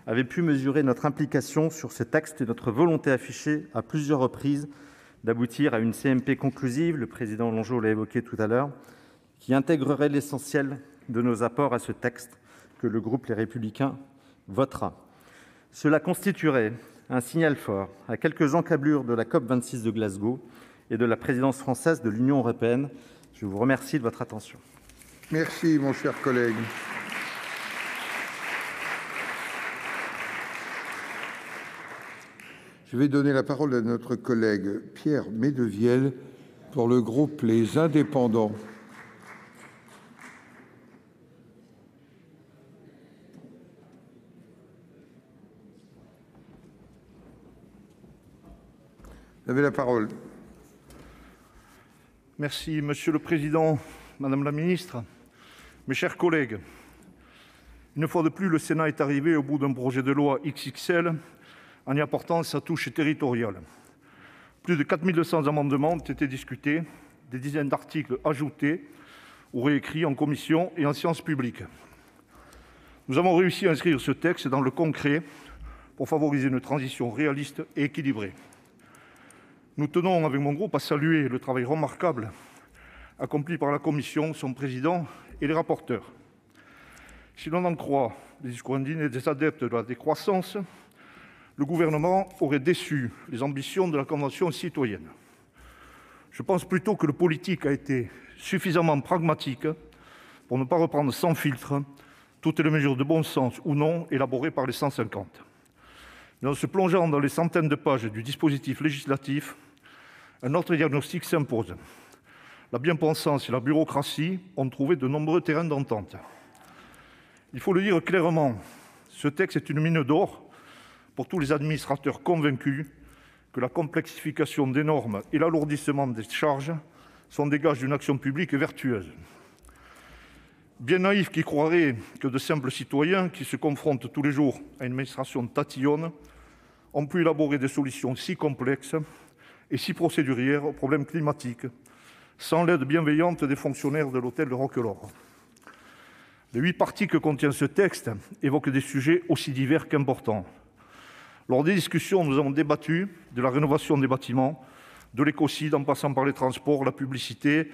avez pu mesurer notre implication sur ce texte et notre volonté affichée à plusieurs reprises d'aboutir à une CMP conclusive, le président Longeot l'a évoqué tout à l'heure, qui intégrerait l'essentiel de nos apports à ce texte que le groupe Les Républicains votera. Cela constituerait un signal fort à quelques encablures de la COP26 de Glasgow et de la présidence française de l'Union européenne. Je vous remercie de votre attention. Merci, mon cher collègue. Je vais donner la parole à notre collègue Pierre Médevielle pour le groupe Les Indépendants. Vous avez la parole. Merci, Monsieur le Président, Madame la Ministre, mes chers collègues. Une fois de plus, le Sénat est arrivé au bout d'un projet de loi XXL en y apportant sa touche territoriale. Plus de 4200 amendements ont été discutés, des dizaines d'articles ajoutés ou réécrits en commission et en séance publique. Nous avons réussi à inscrire ce texte dans le concret pour favoriser une transition réaliste et équilibrée. Nous tenons, avec mon groupe, à saluer le travail remarquable accompli par la Commission, son président et les rapporteurs. Si l'on en croit les discours indignés des adeptes de la décroissance, le gouvernement aurait déçu les ambitions de la Convention citoyenne. Je pense plutôt que le politique a été suffisamment pragmatique pour ne pas reprendre sans filtre toutes les mesures de bon sens ou non élaborées par les 150. Mais en se plongeant dans les centaines de pages du dispositif législatif, un autre diagnostic s'impose. La bien-pensance et la bureaucratie ont trouvé de nombreux terrains d'entente. Il faut le dire clairement, ce texte est une mine d'or pour tous les administrateurs convaincus que la complexification des normes et l'alourdissement des charges sont des gages d'une action publique vertueuse. Bien naïfs qui croiraient que de simples citoyens qui se confrontent tous les jours à une administration tatillonne ont pu élaborer des solutions si complexes et si procédurières aux problèmes climatiques, sans l'aide bienveillante des fonctionnaires de l'hôtel de Roquelaure. Les 8 parties que contient ce texte évoquent des sujets aussi divers qu'importants. Lors des discussions, nous avons débattu de la rénovation des bâtiments, de l'écocide en passant par les transports, la publicité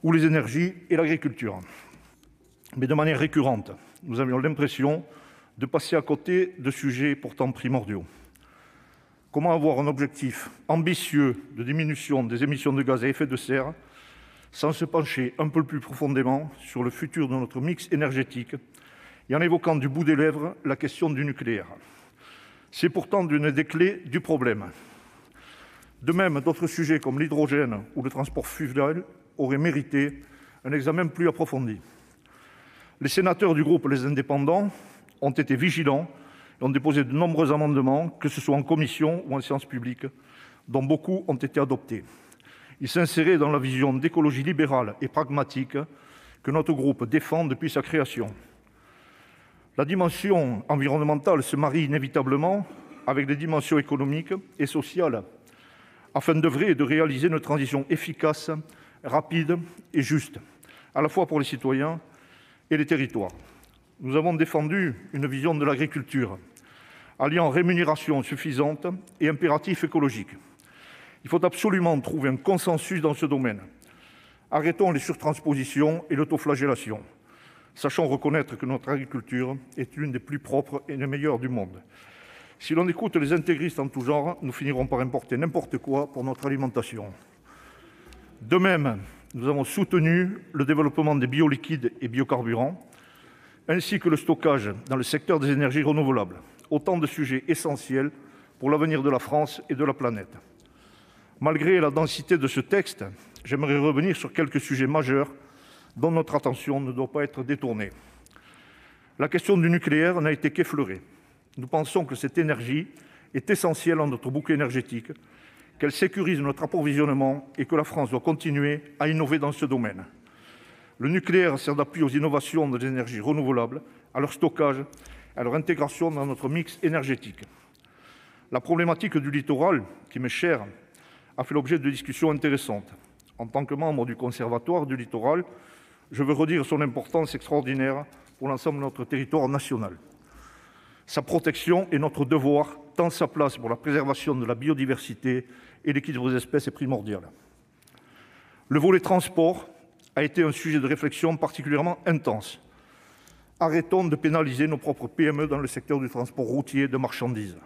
ou les énergies et l'agriculture. Mais de manière récurrente, nous avions l'impression de passer à côté de sujets pourtant primordiaux. Comment avoir un objectif ambitieux de diminution des émissions de gaz à effet de serre sans se pencher un peu plus profondément sur le futur de notre mix énergétique et en évoquant du bout des lèvres la question du nucléaire. C'est pourtant l'une des clés du problème. De même, d'autres sujets comme l'hydrogène ou le transport fluvial auraient mérité un examen plus approfondi. Les sénateurs du groupe Les Indépendants ont été vigilants et ont déposé de nombreux amendements, que ce soit en commission ou en séance publique, dont beaucoup ont été adoptés. Ils s'inséraient dans la vision d'écologie libérale et pragmatique que notre groupe défend depuis sa création. La dimension environnementale se marie inévitablement avec les dimensions économiques et sociales afin d'œuvrer et de réaliser une transition efficace, rapide et juste, à la fois pour les citoyens et les territoires. Nous avons défendu une vision de l'agriculture, alliant rémunération suffisante et impératif écologique. Il faut absolument trouver un consensus dans ce domaine. Arrêtons les surtranspositions et l'autoflagellation. Sachons reconnaître que notre agriculture est l'une des plus propres et les meilleures du monde. Si l'on écoute les intégristes en tout genre, nous finirons par importer n'importe quoi pour notre alimentation. De même, nous avons soutenu le développement des bioliquides et biocarburants, ainsi que le stockage dans le secteur des énergies renouvelables. Autant de sujets essentiels pour l'avenir de la France et de la planète. Malgré la densité de ce texte, j'aimerais revenir sur quelques sujets majeurs dont notre attention ne doit pas être détournée. La question du nucléaire n'a été qu'effleurée. Nous pensons que cette énergie est essentielle à notre bouquet énergétique, qu'elle sécurise notre approvisionnement et que la France doit continuer à innover dans ce domaine. Le nucléaire sert d'appui aux innovations de l'énergie renouvelable, à leur stockage, à leur intégration dans notre mix énergétique. La problématique du littoral, qui m'est chère, a fait l'objet de discussions intéressantes. En tant que membre du Conservatoire du littoral, je veux redire son importance extraordinaire pour l'ensemble de notre territoire national. Sa protection est notre devoir, tant sa place pour la préservation de la biodiversité et l'équilibre des espèces est primordial. Le volet transport a été un sujet de réflexion particulièrement intense. Arrêtons de pénaliser nos propres PME dans le secteur du transport routier de marchandises.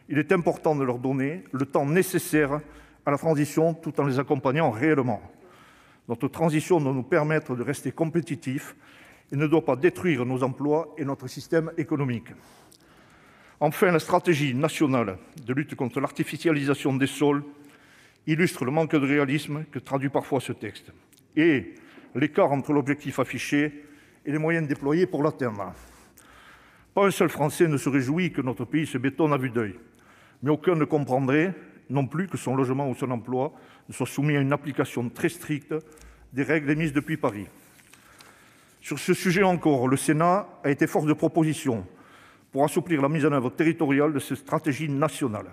Il est important de leur donner le temps nécessaire à la transition tout en les accompagnant réellement. Notre transition doit nous permettre de rester compétitifs et ne doit pas détruire nos emplois et notre système économique. Enfin, la stratégie nationale de lutte contre l'artificialisation des sols illustre le manque de réalisme que traduit parfois ce texte et l'écart entre l'objectif affiché et les moyens déployés pour l'atteindre. Pas un seul Français ne se réjouit que notre pays se bétonne à vue d'œil, mais aucun ne comprendrait non plus que son logement ou son emploi ne soit soumis à une application très stricte des règles émises depuis Paris. Sur ce sujet encore, le Sénat a été force de proposition pour assouplir la mise en œuvre territoriale de cette stratégie nationale.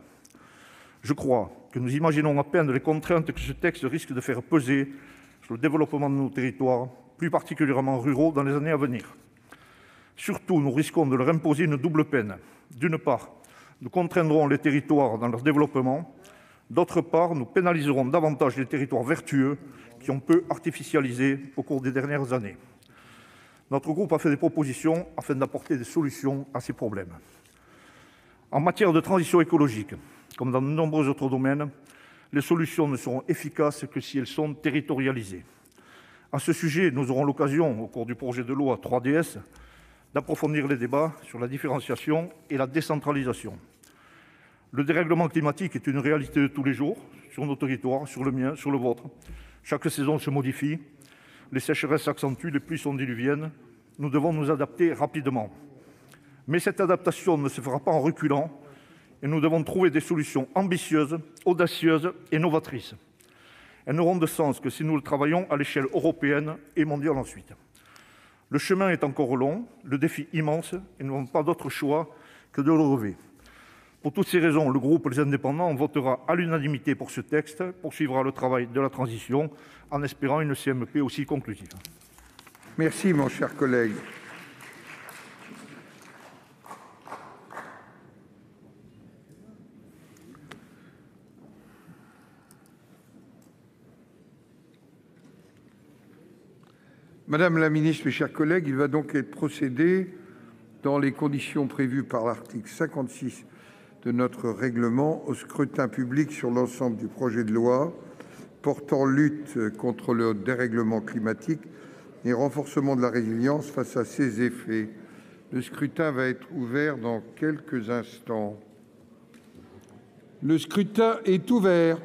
Je crois que nous imaginons à peine les contraintes que ce texte risque de faire peser sur le développement de nos territoires, plus particulièrement ruraux, dans les années à venir. Surtout, nous risquons de leur imposer une double peine. D'une part, nous contraindrons les territoires dans leur développement. D'autre part, nous pénaliserons davantage les territoires vertueux qui ont peu artificialisé au cours des dernières années. Notre groupe a fait des propositions afin d'apporter des solutions à ces problèmes. En matière de transition écologique, comme dans de nombreux autres domaines, les solutions ne seront efficaces que si elles sont territorialisées. À ce sujet, nous aurons l'occasion, au cours du projet de loi 3DS, d'approfondir les débats sur la différenciation et la décentralisation. Le dérèglement climatique est une réalité de tous les jours, sur nos territoires, sur le mien, sur le vôtre. Chaque saison se modifie, les sécheresses s'accentuent, les pluies sont diluviennes. Nous devons nous adapter rapidement. Mais cette adaptation ne se fera pas en reculant, et nous devons trouver des solutions ambitieuses, audacieuses et novatrices. Elles n'auront de sens que si nous le travaillons à l'échelle européenne et mondiale ensuite. Le chemin est encore long, le défi immense, et nous n'avons pas d'autre choix que de le relever. Pour toutes ces raisons, le groupe Les Indépendants votera à l'unanimité pour ce texte, poursuivra le travail de la transition en espérant une CMP aussi conclusive. Merci, mon cher collègue. Madame la ministre, mes chers collègues, il va donc être procédé, dans les conditions prévues par l'article 56 de notre règlement, au scrutin public sur l'ensemble du projet de loi portant lutte contre le dérèglement climatique et renforcement de la résilience face à ses effets. Le scrutin va être ouvert dans quelques instants. Le scrutin est ouvert.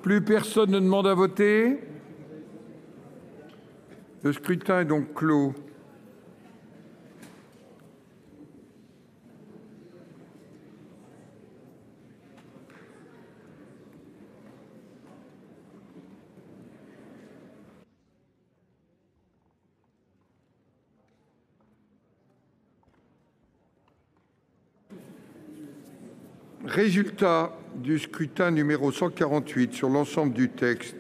Plus personne ne demande à voter. Le scrutin est donc clos. Résultat du scrutin numéro 148 sur l'ensemble du texte,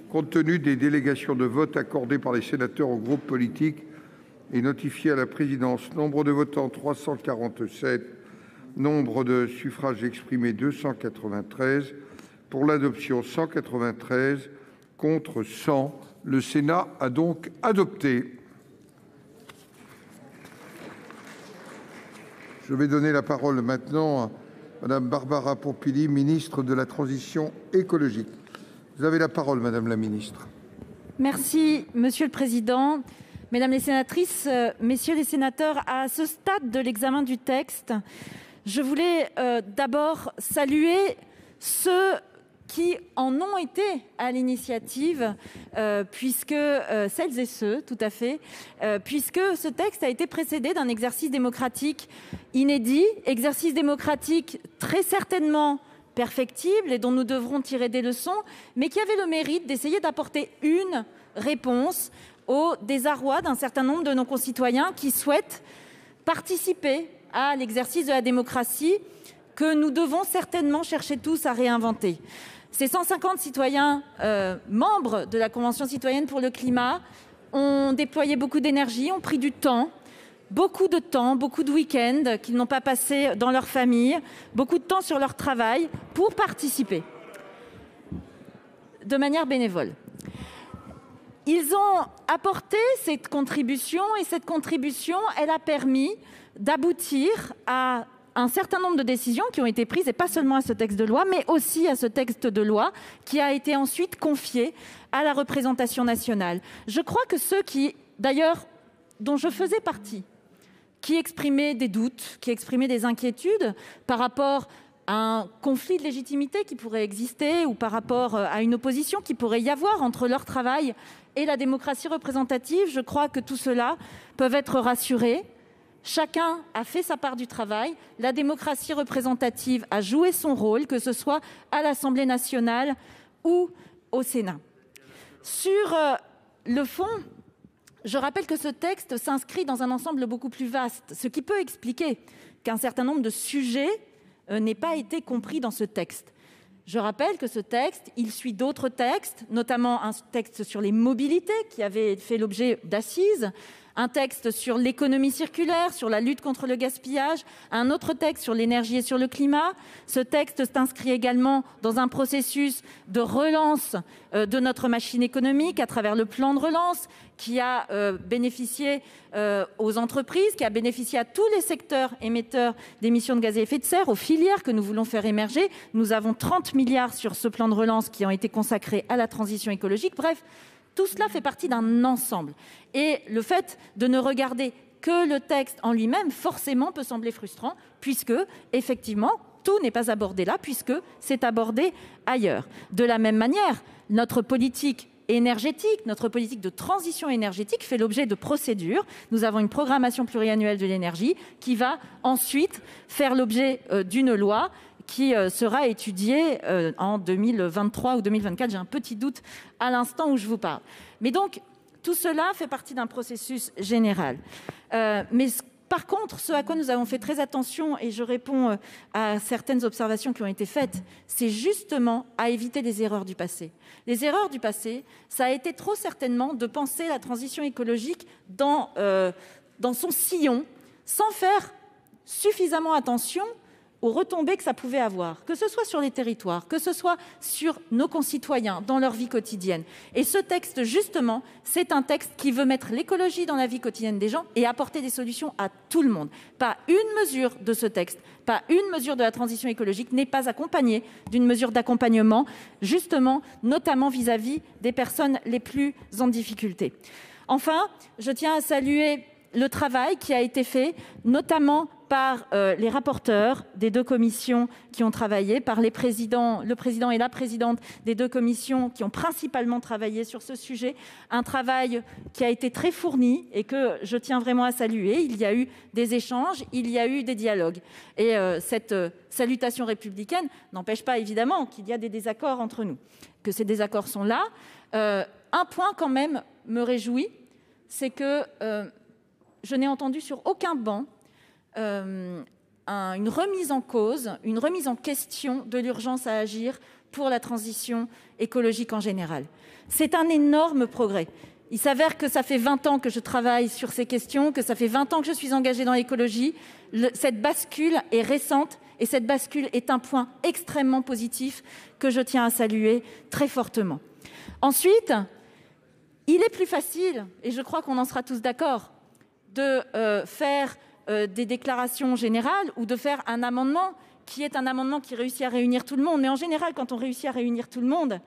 compte tenu des délégations de vote accordées par les sénateurs aux groupes politiques et notifiées à la présidence. Nombre de votants 347, nombre de suffrages exprimés 293, pour l'adoption 193, contre 100. Le Sénat a donc adopté. Je vais donner la parole maintenant à Madame Barbara Pompili, ministre de la Transition écologique. Vous avez la parole, Madame la ministre. Merci, Monsieur le Président. Mesdames les sénatrices, Messieurs les sénateurs, à ce stade de l'examen du texte, je voulais d'abord saluer ceux qui en ont été à l'initiative, puisque celles et ceux, tout à fait, puisque ce texte a été précédé d'un exercice démocratique inédit, exercice démocratique très certainement perfectible et dont nous devrons tirer des leçons, mais qui avait le mérite d'essayer d'apporter une réponse au désarroi d'un certain nombre de nos concitoyens qui souhaitent participer à l'exercice de la démocratie que nous devons certainement chercher tous à réinventer. Ces 150 citoyens membres de la Convention citoyenne pour le climat ont déployé beaucoup d'énergie, ont pris du temps, beaucoup de week-ends qu'ils n'ont pas passés dans leur famille, beaucoup de temps sur leur travail pour participer de manière bénévole. Ils ont apporté cette contribution et cette contribution, elle a permis d'aboutir à un certain nombre de décisions qui ont été prises, et pas seulement à ce texte de loi, mais aussi à ce texte de loi qui a été ensuite confié à la représentation nationale. Je crois que ceux qui, d'ailleurs, dont je faisais partie, qui exprimaient des doutes, qui exprimaient des inquiétudes par rapport à un conflit de légitimité qui pourrait exister ou par rapport à une opposition qui pourrait y avoir entre leur travail et la démocratie représentative, je crois que tout cela peuvent être rassurés. Chacun a fait sa part du travail. La démocratie représentative a joué son rôle, que ce soit à l'Assemblée nationale ou au Sénat. Sur le fond, je rappelle que ce texte s'inscrit dans un ensemble beaucoup plus vaste, ce qui peut expliquer qu'un certain nombre de sujets n'aient pas été compris dans ce texte. Je rappelle que ce texte, il suit d'autres textes, notamment un texte sur les mobilités qui avait fait l'objet d'assises, un texte sur l'économie circulaire, sur la lutte contre le gaspillage, un autre texte sur l'énergie et sur le climat. Ce texte s'inscrit également dans un processus de relance de notre machine économique à travers le plan de relance qui a bénéficié aux entreprises, qui a bénéficié à tous les secteurs émetteurs d'émissions de gaz à effet de serre, aux filières que nous voulons faire émerger. Nous avons 30 milliards sur ce plan de relance qui ont été consacrés à la transition écologique. Bref, tout cela fait partie d'un ensemble. Et le fait de ne regarder que le texte en lui-même, forcément, peut sembler frustrant, puisque, effectivement, tout n'est pas abordé là, puisque c'est abordé ailleurs. De la même manière, notre politique énergétique, notre politique de transition énergétique fait l'objet de procédures. Nous avons une programmation pluriannuelle de l'énergie qui va ensuite faire l'objet d'une loi qui sera étudiée en 2023 ou 2024. J'ai un petit doute à l'instant où je vous parle. Mais donc, tout cela fait partie d'un processus général. Mais par contre, ce à quoi nous avons fait très attention, et je réponds à certaines observations qui ont été faites, c'est justement à éviter les erreurs du passé. Les erreurs du passé, ça a été trop certainement de penser la transition écologique dans son sillon, sans faire suffisamment attention aux retombées que ça pouvait avoir, que ce soit sur les territoires, que ce soit sur nos concitoyens, dans leur vie quotidienne. Et ce texte, justement, c'est un texte qui veut mettre l'écologie dans la vie quotidienne des gens et apporter des solutions à tout le monde. Pas une mesure de ce texte, pas une mesure de la transition écologique n'est pas accompagnée d'une mesure d'accompagnement, justement, notamment vis-à-vis des personnes les plus en difficulté. Enfin, je tiens à saluer le travail qui a été fait, notamment par les rapporteurs des deux commissions qui ont travaillé, par le président et la présidente des deux commissions qui ont principalement travaillé sur ce sujet. Un travail qui a été très fourni et que je tiens vraiment à saluer. Il y a eu des échanges, il y a eu des dialogues. Et cette salutation républicaine n'empêche pas évidemment qu'il y a des désaccords entre nous, que ces désaccords sont là. Un point quand même me réjouit, c'est que je n'ai entendu sur aucun banc une remise en cause, une remise en question de l'urgence à agir pour la transition écologique en général. C'est un énorme progrès. Il s'avère que ça fait 20 ans que je travaille sur ces questions, que ça fait 20 ans que je suis engagée dans l'écologie. Cette bascule est récente et cette bascule est un point extrêmement positif que je tiens à saluer très fortement. Ensuite, il est plus facile, et je crois qu'on en sera tous d'accord, de faire des déclarations générales ou de faire un amendement qui réussit à réunir tout le monde. Mais en général, quand on réussit à réunir tout le monde,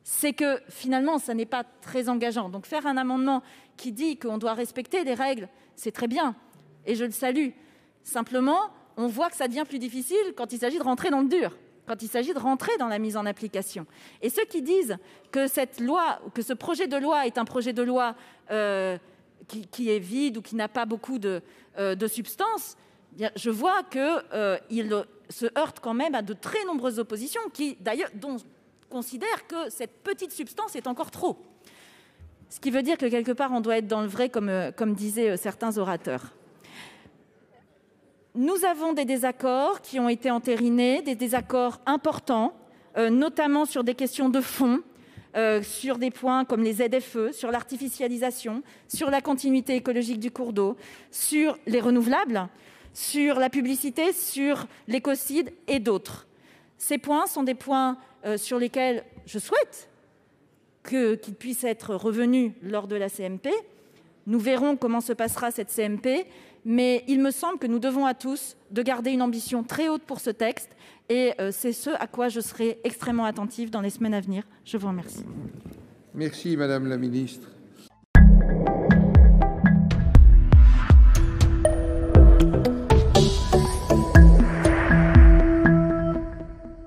c'est que finalement, ça n'est pas très engageant. Donc faire un amendement qui dit qu'on doit respecter les règles, c'est très bien, et je le salue. Simplement, on voit que ça devient plus difficile quand il s'agit de rentrer dans le dur, quand il s'agit de rentrer dans la mise en application. Et ceux qui disent que cette loi, que ce projet de loi est un projet de loi qui est vide ou qui n'a pas beaucoup de substance, bien, je vois qu'il se heurte quand même à de très nombreuses oppositions dont considèrent que cette petite substance est encore trop. Ce qui veut dire que quelque part, on doit être dans le vrai, comme disaient certains orateurs. Nous avons des désaccords qui ont été entérinés, des désaccords importants, notamment sur des questions de fond, sur des points comme les ZFE, sur l'artificialisation, sur la continuité écologique du cours d'eau, sur les renouvelables, sur la publicité, sur l'écocide et d'autres. Ces points sont des points sur lesquels je souhaite qu'ils puissent être revenus lors de la CMP. Nous verrons comment se passera cette CMP, mais il me semble que nous devons à tous de garder une ambition très haute pour ce texte, et c'est ce à quoi je serai extrêmement attentive dans les semaines à venir. Je vous remercie. Merci, Madame la Ministre.